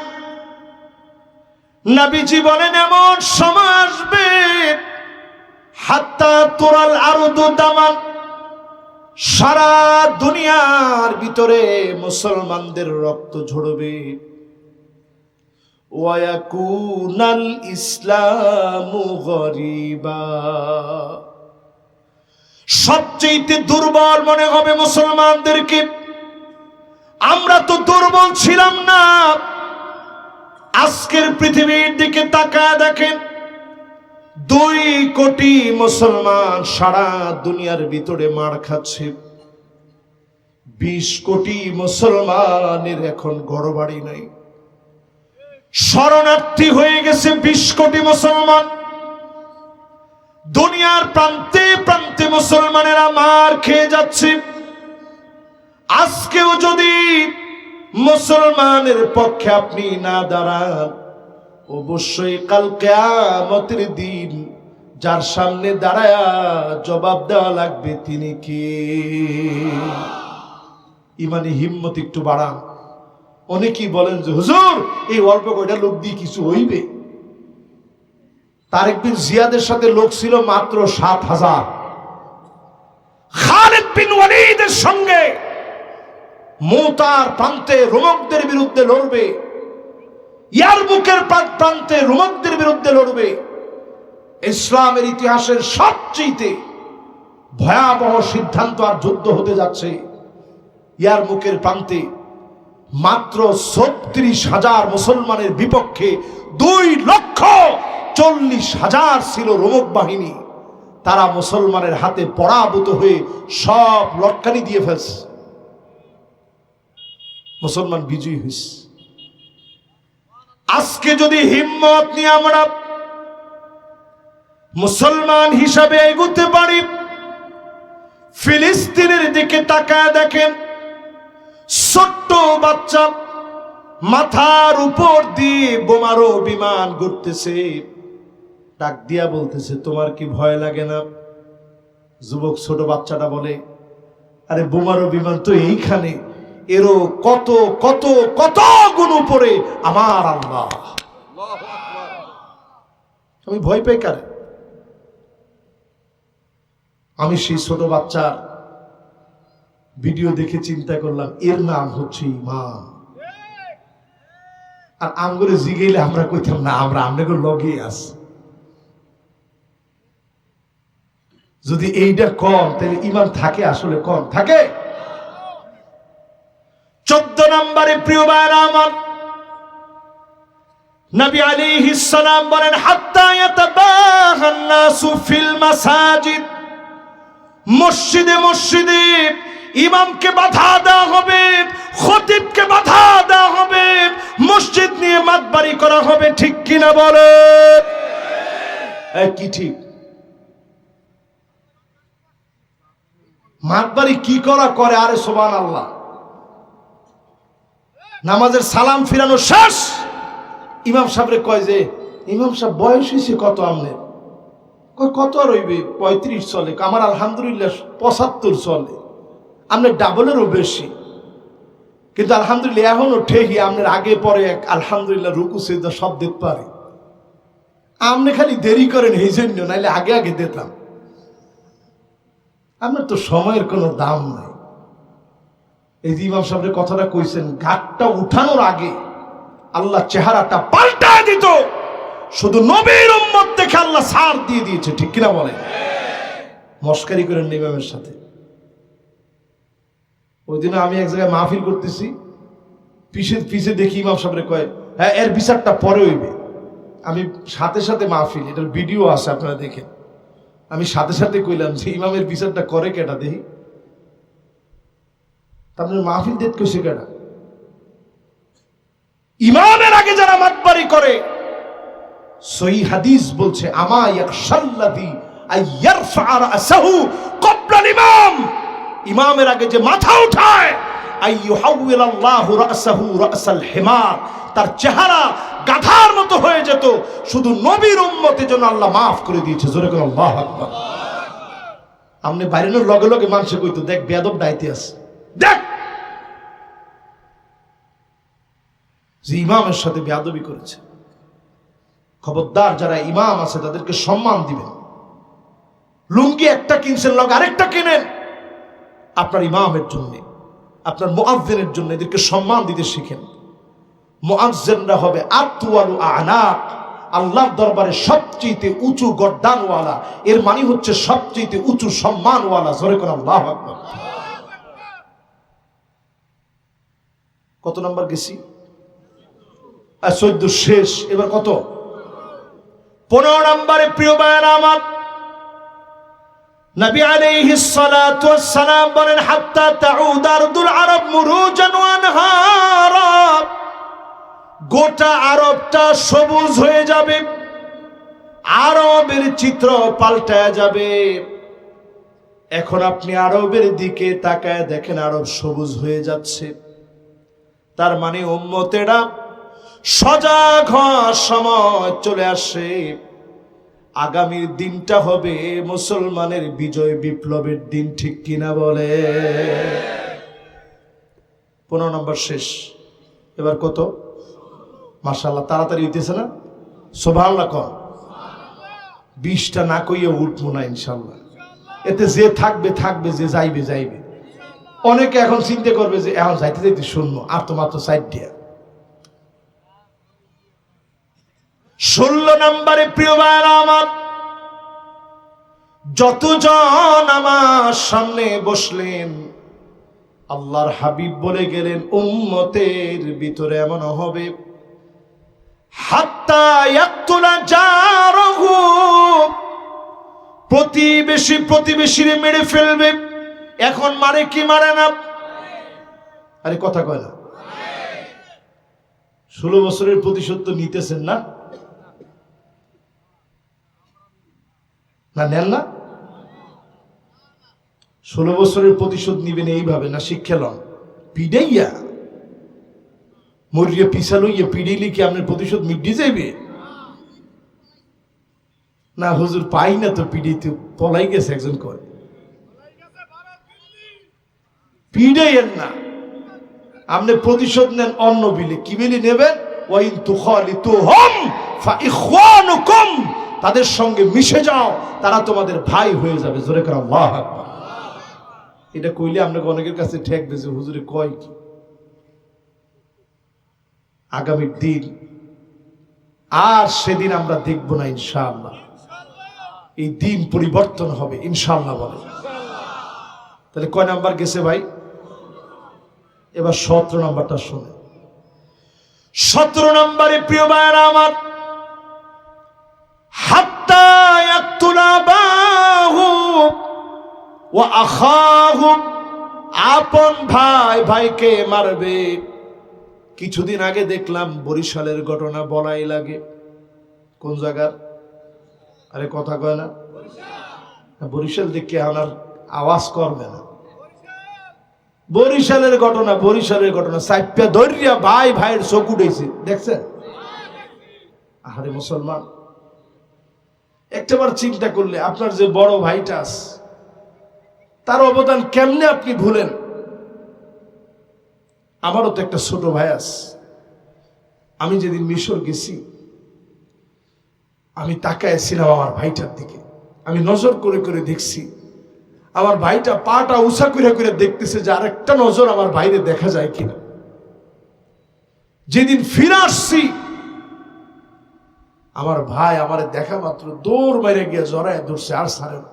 নবীজি বলেন এমন সময় আসবে হাত্তা তুরাল আরদু দামান, সারা দুনিয়ার ভিতরে মুসলমানদের রক্ত ঝরবে। ওয়ায়াকুনাল ইসলামু গরিবা, সবচেয়ে দুর্বল মনে হবে মুসলমানদেরকে। আমরা তো দুর্বল ছিলাম না। আজকের পৃথিবীর দিকে তাকায় দেখেন, 2 কোটি মুসলমান সারা দুনিয়ার ভিতরে মার খাচ্ছে। 20 কোটি মুসলমানের এখন ঘরবাড়ি নাই, শরণার্থী হয়ে গেছে 20 কোটি মুসলমান। দুনিয়ার প্রান্তে প্রান্তে মুসলমানেরা মার খেয়ে যাচ্ছে। আজকেও যদি মুসলমানের পক্ষে আপনি না দাঁড়ান, অবশ্যই কাল কিয়ামতের দিন যার সামনে দাঁড়ায়া জবাব দেওয়া লাগবে তিনি কে। ইমানি হিম্মত একটু বাড়ান। অনেকেই বলেন যে হুজুর এই অল্প কয়টা লোক দিয়ে কিছু হইবে। তারেক বিন জিয়াদের সাথে লোক ছিল মাত্র 7,000। খালিদ বিন ওয়ালিদের সঙ্গে মুতার প্রান্তে রোমকদের বিরুদ্ধে লড়বে, ইয়ারমুকের প্রান্তে রোমকদের বিরুদ্ধে লড়বে। ইসলামের ইতিহাসের সবচেয়ে ভয়াবহ সিদ্ধান্ত আর যুদ্ধ হতে যাচ্ছে। ইয়ারমুকের প্রান্তে মাত্র 36,000 মুসলমানের বিপক্ষে 2,40,000 ছিল রোমক বাহিনী। তারা মুসলমানের হাতে পরাভূত হয়ে সব লটকানি দিয়ে ফেলছে। মুসলমান বিজয়ী হয়েছে। আজকে যদি হিম্মত নিয়ে আমরা মুসলমান হিসাবে এগোতে পারি, ফিলিস্তিনের দিকে তাকায় দেখেন, ছোট্ট বাচ্চা মাথার উপর দিয়ে বোমারো বিমান ঘুরতেছে, ডাক দিয়া বলতেছে তোমার কি ভয় লাগে না? যুবক ছোট বাচ্চাটা বলে আরে বোমারো বিমান তো এইখানে, এরও কত কত কত গুণ উপরে আমার আল্লাহ। আমি ভয় পাই কারে? আমি সেই ছোট বাচ্চার ভিডিও দেখে চিন্তা করলাম এর নাম হচ্ছে ইমান। আর আমগরে জিগাইলে আমরা কইতাম না আমরা আমনে লগে আছি। যদি এইটা কম তাহলে ইমান থাকে, আসলে কম থাকে। 14 নম্বরে প্রিয় ভাইরা আমার, নবী আলাইহিস সালাম বলেন হাত্তা ইয়াতাবাহান নাসু ফিল মাসাজিদ, মসজিদে মসজিদে ইমামকে বাধা দেওয়া হবে, খতিবকে বাধা দেওয়া হবে, মসজিদ নিয়ে মাতবাড়ি করা হবে। ঠিক কিনা বলে? কি ঠিক? মাতবাড়ি কি করা করে? আরে সুবহানাল্লাহ, নামাজের সালাম ফিরানো শেষ, ইমাম সাহেবরে কয় যে ইমাম সাহেব বয়স হয়েছে কত? আমনে কত আর হইবে? 35 চলে। আমার আলহামদুলিল্লাহ 75 চলে। আপনার ডাবলেরও বেশি, কিন্তু আলহামদুলিল্লাহ এখনো ঠেকি আপনার আগে পরে এক আলহামদুলিল্লাহ রুকু সিজদা সব দিতে পারে। আপনি খালি দেরি করেন এই জন্য, নাইলে আগে আগে দিতাম। আপনার তো সময়ের কোনো দাম নাই। এই যে ইমাম সাহেবের কথাটা কইছেন, ঘাটটা উঠানোর আগে আল্লাহ চেহারাটা পাল্টায় দিত, শুধু নবীর উম্মত দেখে আল্লাহ ছাড় দিয়ে দিয়েছে। ঠিক কিনা বলে? মস্কারি করেন ইমামের সাথে। ওই দিন আমি এক জায়গায় মাহফিল করতেছি, পিছে দেখি ইমাম সাহেবরে কয় হ্যাঁ এর বিচারটা পরে হইবে। আমি সাথে সাথে মাহফিল, এটার ভিডিও আছে আপনারা দেখেন, আমি সাথে সাথে কইলাম যে ইমামের বিচারটা করে কেটা দেখি। তারপরে মাহফিল দেখ কইছে কেটা? ইমামের আগে যারা মাতবাড়ি করে, সহিহ হাদিস বলছে আমা ইয়াখশাল্লাযী আইয়ারফা রাসাহু ক্বাবলা ইমাম, ইমামের আগে যে মাথা উঠায় আইয়ুহাউইলাল্লাহু রাসাহু রাসাল হিমার, তার চেহারা গাধার মতো হয়ে যেত, শুধু নবীর উম্মতের জন্য আল্লাহ মাফ করে দিয়েছে। জোরে করে আল্লাহু আকবার। আপনি বাইরের লগে লগে মানুষ কইতো, দেখ বেয়াদব ডাইতে আছে, দেখ যে ইমামের সাথে বেয়াদবি করেছে। খবরদার, যারা ইমাম আছে তাদেরকে সম্মান দিবেন। লুঙ্গি একটা কিনছেন, লগে আরেকটা কিনেন আপনার ইমামের জন্য, আপনার মুআজ্জিনের জন্য। এদেরকে সম্মান দিতে শিখেন। মুআজ্জিনরা হবে আতওয়ালু আনাক, আল্লাহর দরবারে সবচেয়ে উঁচু গর্দানওয়ালা। এর মানে হচ্ছে সবচেয়ে উঁচু সম্মানওয়ালা। জোরে করে আল্লাহু আকবার। কত নাম্বার গেছি? 14 শেষ। এবার কত? 15 নম্বরে। প্রিয় ভাইরা আমার, নবী আলাইহিস সালাতু ওয়াস সালাম বলেন, হাত্তা তাউদ আরদুল আরব মুরুজান ওয়া আনহারা, গোটা আরবটা সবুজ হয়ে যাবে, আরবের চিত্র পাল্টায়া যাবে। এখন আপনি আরবের দিকে তাকায় দেখেন, আরব সবুজ হয়ে যাচ্ছে। তার মানে উম্মতেরা সজাগ হওয়ার সময় চলে আসে। আগামীর দিনটা হবে মুসলমানের বিজয় বিপ্লবের দিন, ঠিক কিনা বলে? 15 নম্বর শেষ। এবার কত? মাশাআল্লাহ, তাড়াতাড়ি হইতেছে না? সুবহানাল্লাহ কর। 20টা না কইয়া উঠবো না ইনশাআল্লাহ। এতে যে থাকবে থাকবে, যে যাইবে যাইবে। অনেকে এখন চিন্তা করবে যে এখন যাইতে যাইতে শুনবো, আর তো মাত্র 4টা। 16 নম্বরে প্রিয় ভাইরা আমার, যতজন আমার সামনে বসলেন, আল্লাহর হাবিব বলে গেলেন উম্মতের ভিতরে এমন হবে, হাত্তা ইয়াকতুলা জারহু, প্রতিবেশী প্রতিবেশীরে মেরে ফেলবে। এখন মারে কি মারে না? আরে কথা কয় না। 16 বছরের প্রতিশোধ তো নিতেছেন না? না নেন না? 16 বছরের প্রতিশোধ নিবেন এইভাবে না, শিক্ষা লন পিডাইয়া মরিয়া পিছা লইয়া পিড়াইলে কি আপনার প্রতিশোধ মিটি যাইবে? না হুজুর পাই না তো পিড়াইতে, পলাই গেছে একজন কয়। পিড়াইয়েন না, আপনি প্রতিশোধ নেন অন্য বিলে। কি বিলে নেবেন? ওয়াইন তুখালিতুহুম ফাইখওয়ানুকুম, তাদের সঙ্গে মিশে যাও, তারা তোমাদের ভাই হয়ে যাবে। জোরে করে আল্লাহু আকবার। এটা কইলে আপনাকে অনেকের কাছে ঠেকবে যে হুজুরে কয় কি। আগামীর দিন আর সেদিন আমরা দেখব না ইনশাআল্লাহ। এই দিন পরিবর্তন হবে ইনশাআল্লাহ বলে। তাহলে কয় নাম্বার গেছে ভাই? এবার 17 নাম্বারটা শুনে। 17 নম্বরে প্রিয় ভাইরা আমার, হাত্তা ইয়াকতুলা বাহু ওয়া আখাহু, আপন ভাই ভাইকে মারবে। কিছুদিন আগে দেখলাম বরিশালের ঘটনা, বলাই লাগে। কোন জায়গার? আরে কথা কয় না। বরিশাল দেখে আমার আওয়াজ করবে না। বরিশালের ঘটনা, বরিশালের ঘটনা। সাইপ্যা ধরিয়া ভাই ভাইয়ের চোখ উঠেছে, দেখছেন? আরে মুসলমান, একটাবার চিন্তা করলে আপনার যে বড় ভাইটা আছে, তার অবদান কেমনে আপনি ভুলেন? আমারও তো একটা ছোট ভাই আছে। আমি যেদিন মিশর গেছি, আমি তাকাইছিলাম আমার ভাইটার দিকে। আমি নজর করে করে দেখছি, আমার ভাইটা পাটা উঁচা করে করে দেখতেছে যে আরেকটা নজর আমার ভাইরে দেখা যায় কিনা। যেদিন ফিরে আসছি, আমার ভাই আমারে দেখা মাত্র দৌড় মেরে গিয়ে জড়ায় ধরছে, আর ছাড়ে না।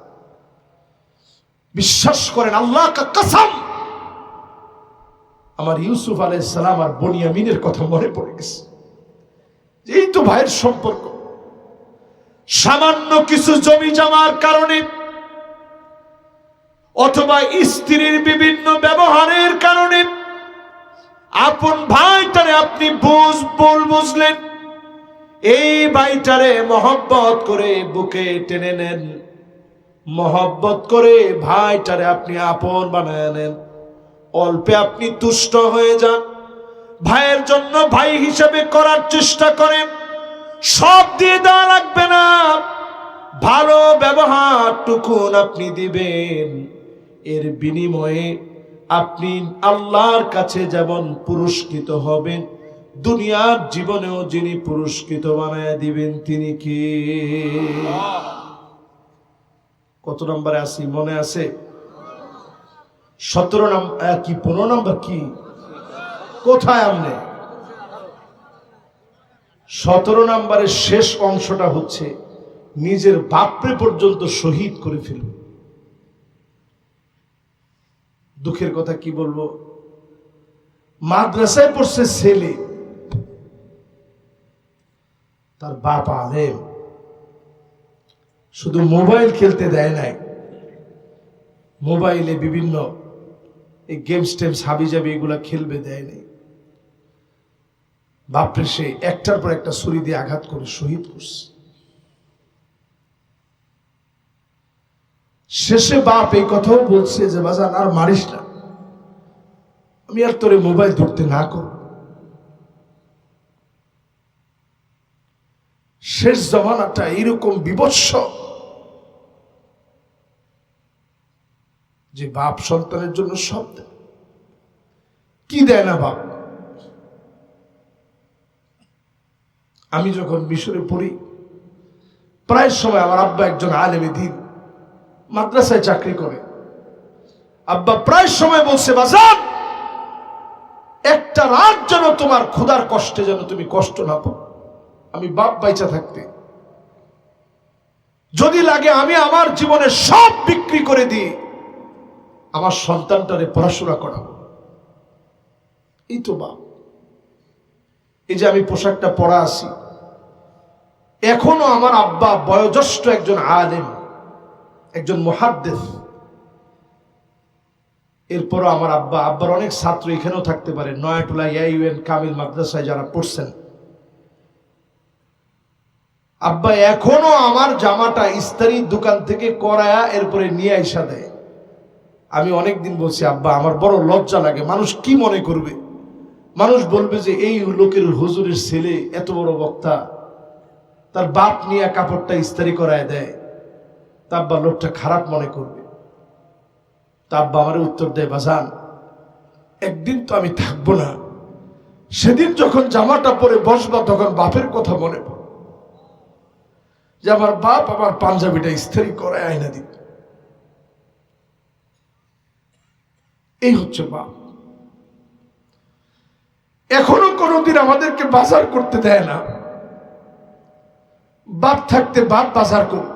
বিশ্বাস করেন, আল্লাহ কা কসম, আমার ইউসুফ আলাইহিস সালাম আর বনিয়ামিনের কথা মনে পড়ে গেছে। এই তো ভাইয়ের সম্পর্ক। সামান্য কিছু জমি জমার কারণে অথবা স্ত্রীর বিভিন্ন ব্যবহারের কারণে আপন ভাইটারে আপনি বুঝলেন, এই ভাইটারে মহব্বত করে বুকে টেনে নেন, মহব্বত করে ভাইটারে আপনি আপন বানায় নেন। অল্পে আপনি তুষ্ট হয়ে যান, ভাইয়ের জন্য ভাই হিসেবে করার চেষ্টা করেন। সব দিয়ে দেওয়া লাগবে না, ভালো ব্যবহারটুকুন আপনি দিবেন। এর বিনিময়ে আপনি আল্লাহর কাছে যেমন পুরস্কৃত হবেন, দুনিয়ার জীবনেও যিনি পুরস্কৃত বানায় দিবেন তিনি কে? কত নম্বরে আছি মনে আছে? 17 নম্বর কি 15 নম্বর কি? কোথায় আমনে? 17 নম্বরের শেষ অংশটা হচ্ছে নিজের বাপরে পর্যন্ত শহীদ করে ফেলবে। দুঃখের কথা কি বলবো, মাদ্রাসায় পড়ছে ছেলে, তার বাপ আলেম, শুধু মোবাইল খেলতে দেয় নাই, মোবাইলে বিভিন্ন এই গেমস টেমস হাবি যাবি এগুলা খেলবে দেয় নাই। বাপরে সে একটার পর একটা ছুরি দিয়ে আঘাত করে শহীদ করছে। শেষে বাপ এই কথাও বলছে যে বাজান আর মারিস না, আমি আর তোরে মোবাইল ধরতে না করব। শেষ জমানাটা এইরকম বিভৎস যে বাপ সন্তানের জন্য সব দেয়। কি দেয় না বাপ? আমি যখন মিশরে পড়ি, প্রায় সময় আমার আব্বা একজন আলেমে দ্বীন, মাদ্রাসায় চাকরি করে। আব্বা প্রায় সময় বলছে বাজান একটা রাত যেন তোমার ক্ষুধার কষ্টে যেন তুমি কষ্ট না পাও। আমি বাপ বাইচা থাকতে যদি লাগে আমি আমার জীবনে সব বিক্রি করে দিই আমার সন্তানটারে পড়াশোনা করাবো। এই তো বাপ। এই যে আমি পোশাকটা পরা আছি, এখনো আমার আব্বা বয়োজ্যেষ্ঠ একজন আলেম, একজন মুহাদ্দিস। এরপরও আমার আব্বার অনেক ছাত্র এখানেও থাকতে পারে, নয়াটোলা ইউএন কামিল মাদ্রাসায় যারা পড়ছেন, আব্বা এখনো আমার জামাটা ইস্তারির দোকান থেকে করায়া এরপরে নিয়ে আইসা দেয়। আমি অনেকদিন বলছি আব্বা আমার বড় লজ্জা লাগে, মানুষ কি মনে করবে? মানুষ বলবে যে এই লোকের হুজুরের ছেলে এত বড় বক্তা, তার বাপ নিয়ে কাপড়টা ইস্তারি করায় দেয়, তা আব্বা লোকটা খারাপ মনে করবে। তা আব্বা আমার উত্তর দেয় বাজান একদিন তো আমি থাকবো না, সেদিন যখন জামাটা পরে বসবা তখন বাপের কথা মনে পড়ে যে আমার বাপ আমার পাঞ্জাবিটা ইস্তারি করায় আয়না দিত। এই হচ্ছে বাপ। এখনো কোনোদিন আমাদেরকে বাজার করতে দেয় না। বাপ থাকতে বাপ বাজার করুন,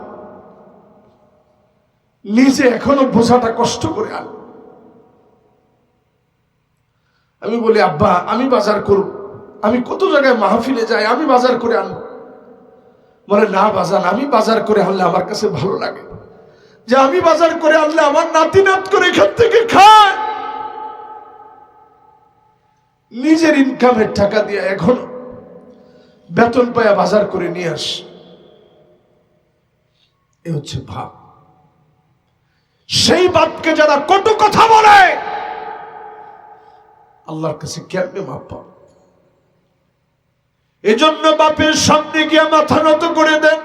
নিজে এখনো বোঝাটা কষ্ট করে আন। আমি বলি আব্বা আমি বাজার করব, আমি কত জায়গায় মাহফিলে যাই, আমি বাজার করে আনবো। বলে না বাজান আমি বাজার করে আনলে আমার কাছে ভালো লাগে, যে আমি বাজার করে আনলে আমার নাতি নাত করে এখান থেকে খায়। নিজের ইনকামের টাকা দিয়ে এখনো বেতন পায়া বাজার করে নিয়ে আস। এ হচ্ছে ভাব। সেই বাপকে যারা কটু কথা বলে আল্লাহর কাছে কেমনে মাপ পাবে? এজন্য বাপের সামনে গিয়ে মাথা নত করে দেন।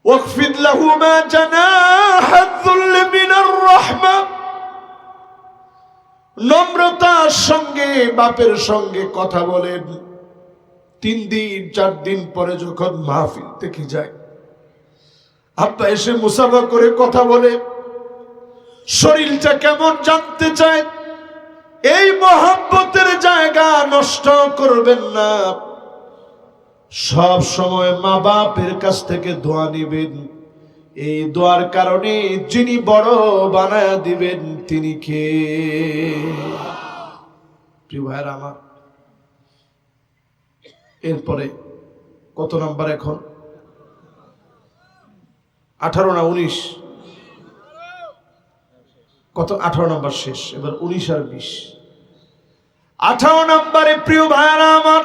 ওয়াকফিদ লাহু মা জানাহা যুল মিনার রাহমা। নম্রতার সঙ্গে বাপের সঙ্গে কথা বলেন। 3 দিন 4 দিন পরে যখন মাহফিল থেকে যায়, আব্বা এসে মুসাফা করে কথা বলে, শরীরটা কেমন জানতে চায়। এই মহব্বতের জায়গা নষ্ট করবেন না। সব সময় মা বাপের কাছ থেকে দোয়া নিবেন। এই দোয়ার কারণে যিনি বড় বানায়া দিবেন তিনি কে? প্রিয় ভাইরা আমার, এরপরে কত নাম্বার এখন? 18 না 19? কত? 18 নাম্বার শেষ, এবার 19 আর 20। 18 নাম্বারে প্রিয় ভাইরা আমার,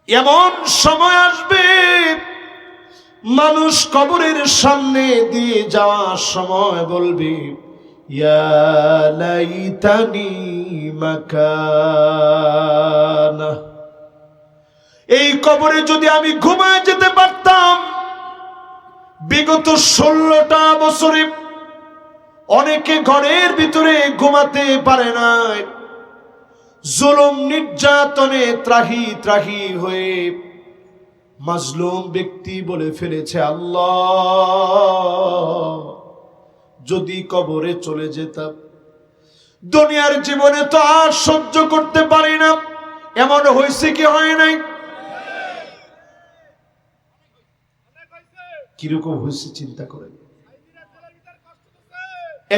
এমন সময় আসবে মানুষ কবরের সামনে দিয়ে যাওয়ার সময় বলবে, ইয়া লাইতানি মাকানা, এই কবরে যদি আমি ঘুমায় যেতে পারতাম। বিগত 16টা বছরে অনেকে ঘরের ভিতরে ঘুমাতে পারে নাই, জুলুম নির্যাতনে ত্রাহি ত্রাহি হয়ে মাজলুম ব্যক্তি বলে ফেলেছে, আল্লাহ যদি কবরে চলে যেতাম, দুনিয়ার জীবনে তো আর সহ্য করতে পারি না। এমন হয়েছে কি হয় নাই? কিরকম হয়েছে চিন্তা করেন।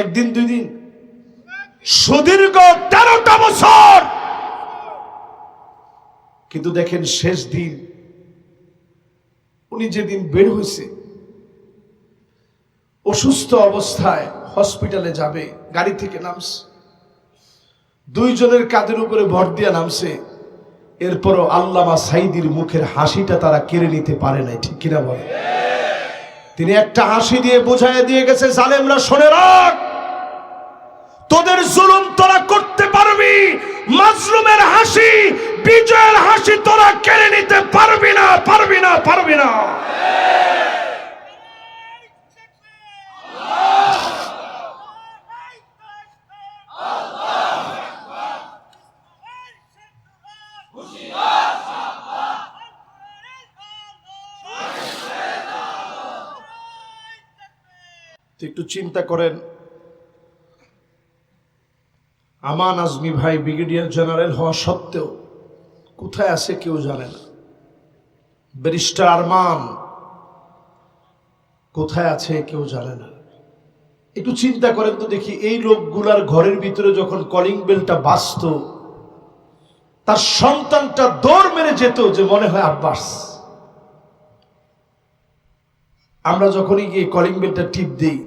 একদিন দুই দিন, সুদীর্ঘ 13টা বছর। কিন্তু দেখেন শেষ দিন, উনি যেদিন বের হয়েছে, অসুস্থ অবস্থায় হসপিটালে যাবে, গাড়ি থেকে নামছে, দুইজনের কাঁধের উপরে ভর দিয়া নামছে। এরপরও আল্লামা সাইদির মুখের হাসিটা তারা কেড়ে নিতে পারে নাই, ঠিক কিনা বলে? তিনি একটা হাসি দিয়ে বুঝাইয়া দিয়ে গেছে, জালেমরা শুনে রাখ, তোদের জুলুম তোরা করতে পারবি, মাজলুমের হাসি, বিজয়ের হাসি তোরা কেড়ে নিতে পারবি না, পারবি না, পারবি না। একটু চিন্তা করেন, আমান আজমি ভাই ব্রিগেডিয়ার জেনারেল হওয়া সত্ত্বেও কোথায় আছে কেউ জানে না। ব্যারিস্টার আরমান কোথায় আছে কেউ জানে না। একটু চিন্তা করেন তো দেখি, এই লোকগুলার ঘরের ভিতরে যখন কলিং বেলটা বাজতো, তার সন্তানটা দৌড় মেরে যেত যে মনে হয় আব্বাস। আমরা যখনই গিয়ে কলিং বেলটা টিপ দিই,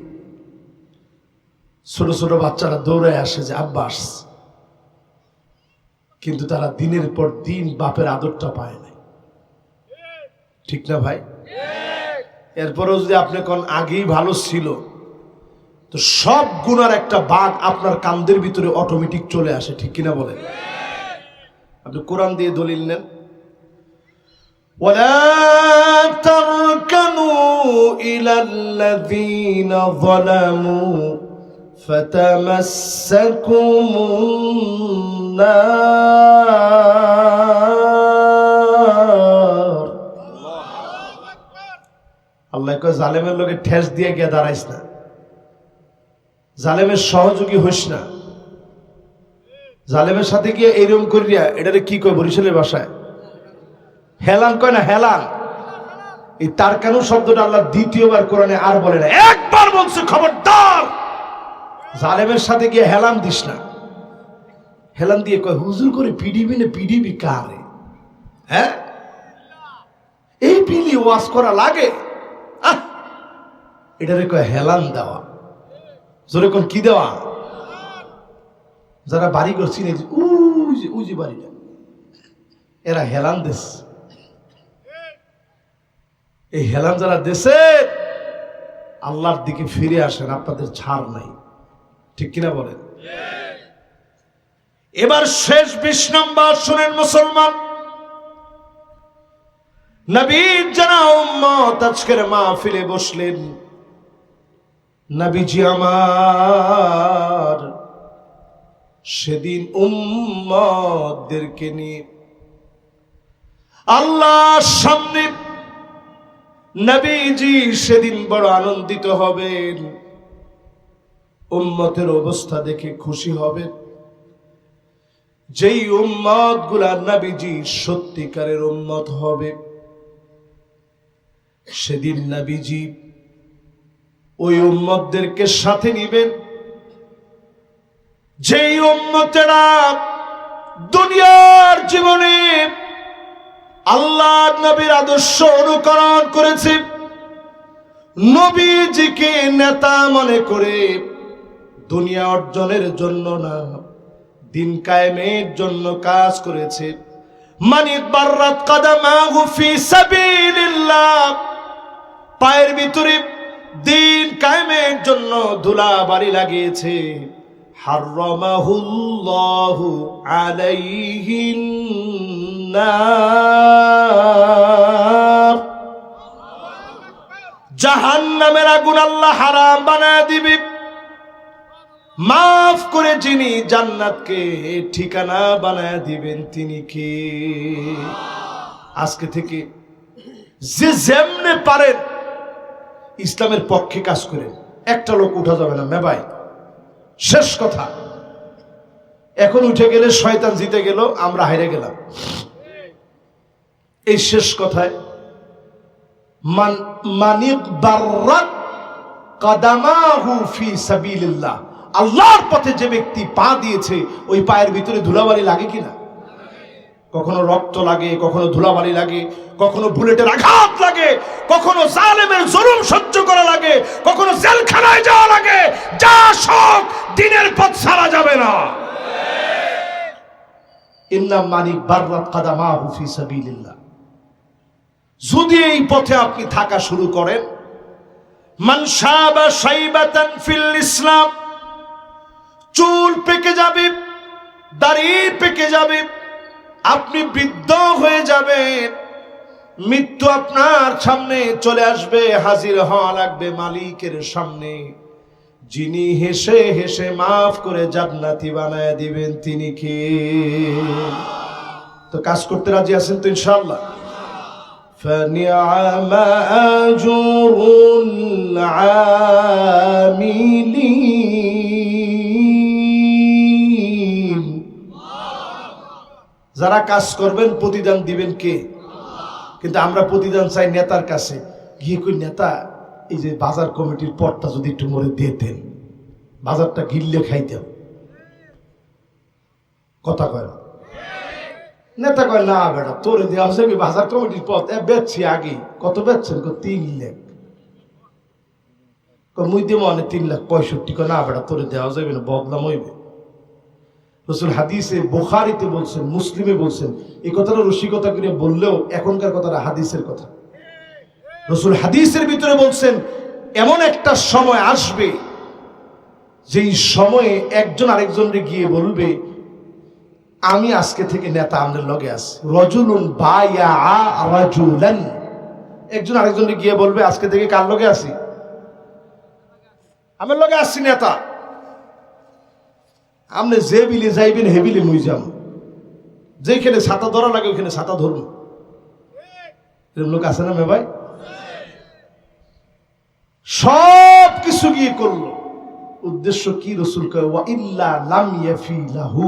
ছোট ছোট বাচ্চারা দৌড়ায় আসে যে আব্বাস, কিন্তু তারা দিনের পর দিন বাপের আদরটা পায় না, ঠিক না ভাই? এরপরেও যদি আপনি কোন আগেই ভালো ছিল, তো সব গুনার একটা বাঘ আপনার কান্দের ভিতরে অটোমেটিক চলে আসে, ঠিক কিনা বলেন? আপনি কোরআন দিয়ে দলিল নেন, ওয়ালা তারকানু ইলাল্লাযীনা যালামু ফাতামাসসাকুমুন নার। আল্লাহ কয় জালেমের লোকে ঠেস দিয়ে গিয়ে দাঁড়াইস না, জালেমের সহযোগী হইস না। জালেমের সাথে গিয়ে এইরকম করিয়া, এটারে কি কয় বরিশালের ভাষায়? হেলান কয় না, হেলান। এই তারকানু শব্দটা আল্লাহ দ্বিতীয়বার কোরআনে আর বলে না, একবার বলছে খবরদার জালেমের সাথে গিয়ে হেলান দিস না। হেলান দিয়ে কয় হুজুর করে পিডিবি না, পিডিবি কারে? হ্যাঁ, এই পিলি ওয়াজ করা লাগে? এটারে কয় হেলান দেওয়া। জোরে কোন কি দেওয়া? যারা বাড়ি করছি উজি বাড়িটা, এরা হেলান দেশ। এই হেলান যারা দেশে, আল্লাহর দিকে ফিরে আসেন, আপনাদের ছাড় নাই, ঠিক কিনা বলেন? এবার শেষ 20 নম্বর শুনেন মুসলমান, নবীর যারা উম্মত আজকের মাহফিলে বসলেন, নবীজি আমার সেদিন উম্মতদেরকে নিয়ে আল্লাহর সামনে নবীজি সেদিন বড় আনন্দিত হবেন, উম্মতের অবস্থা দেখে খুশি হবেন। যেই উম্মত গুলা নবীজি সত্যিকারের উম্মত হবে, সেদিন নবীজি ওই উম্মতদেরকে সাথে নিবেন, যেই উম্মতেরা দুনিয়ার জীবনে আল্লাহর নবীর আদর্শ অনুকরণ করেছে, নবীজিকে নেতা মনে করে দুনিয়া অর্জনের জন্য না, দিন কায়েমের জন্য কাজ করেছে। মান ইকবাররাত কাদামাহু ফি সাবিলিল্লাহ, পায়ের ভিতরে দিন কায়েমের জন্য ধুলাবালি লাগিয়েছে। হারামাহুল্লাহু আলাইহিন নার, জাহান্নামের আগুন আল্লাহ হারাম বানায় দিবে। মাফ করে যিনি জান্নাতকে ঠিকানা বানায় দিবেন তিনি কে? আজকে থেকে যে যেমনে পারেন ইসলামের পক্ষে কাজ করেন। একটা লোক উঠা যাবে না মেবাই, শেষ কথা। এখন উঠে গেলে শয়তান জিতে গেল, আমরা হেরে গেলাম। এই শেষ কথায় মানিক বাররাত কাদামাহু ফি সাবিলিল্লাহ, আল্লাহর পথে যে ব্যক্তি পা দিয়েছে ওই পায়ের ভিতরে ধুলাবালি লাগে কিনা? কখনো রক্ত লাগে, কখনো ধুলাবালি লাগে, কখনো বুলেটের আঘাত লাগে, কখনো জালেমের জুলুম সহ্য করা লাগে, কখনো জেলখানায় যাওয়া লাগে। যা সব দিনের পথ ছাড়া যাবে না। ইন্না মানিক বাররাত কাদামাহু ফি সাবিলিল্লাহ। যদি এই পথে আপনি থাকা শুরু করেন, মান শাবা শাইবাতান ফিল ইসলাম, চুল পেকে যাবে, দাড়ি পেকে যাবে, আপনি বৃদ্ধ হয়ে যাবেন, মৃত্যু আপনার সামনে চলে আসবে, হাজির হওয়া লাগবে মালিকের সামনে, যিনি হেসে হেসে মাফ করে জান্নাতি বানায় দিবেন তিনি কে? তো কাজ করতে রাজি আছেন তো ইনশাআল্লাহ? فَنِعْمَ أَجْرُ الْعَامِلِينَ। যারা কাজ করবেন প্রতিদান দিবেন কে? কিন্তু আমরা প্রতিদান চাই নেতার কাছে গিয়ে। কই নেতা, এই যে বাজার কমিটির পদটা যদি একটু মরে দিতেন, বাজারটা গিললে খাইতাম। কথা কয় না নেতা, কয় না বেটা তোরে দেওয়া হচ্ছে বাজার কমিটির পদ বেচছি আগে। কত বেচছেন? 3 লাখ। মুই দেব মানে 3,65,000। না বেটা তোরে দেওয়া যাবে না, বদনাম হইবে। রাসূল হাদিসে বুখারীতে বলছেন, মুসলিমে বলছেন। এই কথাটা রসিকতা করে বললেও এখনকার কথাটা হাদিসের কথা। রাসূল হাদিসের ভিতরে বলছেন এমন একটা সময় আসবে যেই সময়ে একজন আরেকজনকে গিয়ে বলবে, আমি আজকে থেকে নেতা আমাদের লগে আছি। রাজুলুন বায়া রাজুলান, একজন আরেকজনকে গিয়ে বলবে আজকে থেকে কার লগে আছি? আমার লগে আসছি নেতা। আপনি যে বিলে যাইবেন হে বিলে মুই যাম, যেখানে ছাতা ধরা লাগে ওইখানে ছাতা ধরুন। এরকম লোক আছে না মে ভাই? সব কিছু গিয়ে করলো, উদ্দেশ্য কি? রাসূল কয় ওয়া ইল্লা লাম ইয়াফি লাহু,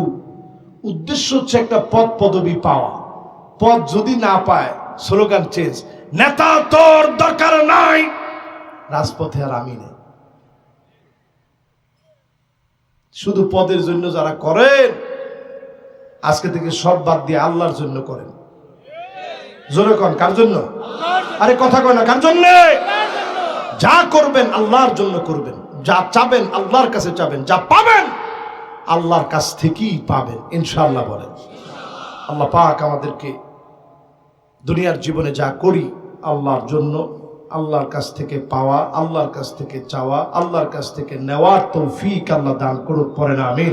উদ্দেশ্য হচ্ছে একটা পদ পদবি পাওয়া। পদ যদি না পায় স্লোগান চেঞ্জ, নেতা তোর দরকার নাই, রাজপথে আর আমি নেই। শুধু পদের জন্য যারা করেন আজকে থেকে সব বাদ দিয়ে আল্লাহর জন্য করেন। জোরে কন, কার জন্য? আরে কথা কয় না, কার জন্য? যা করবেন আল্লাহর জন্য করবেন, যা চাবেন আল্লাহর কাছে চাবেন, যা পাবেন আল্লাহর কাছ থেকেই পাবেন ইনশাআল্লাহ। বলেন আল্লাহ পাক আমাদেরকে দুনিয়ার জীবনে যা করি আল্লাহর জন্য, আল্লাহর কাছ থেকে পাওয়া, আল্লাহর কাছ থেকে চাওয়া, আল্লাহর কাছ থেকে নেওয়ার তৌফিক আল্লাহ দান করুক। পড়েন আমিন।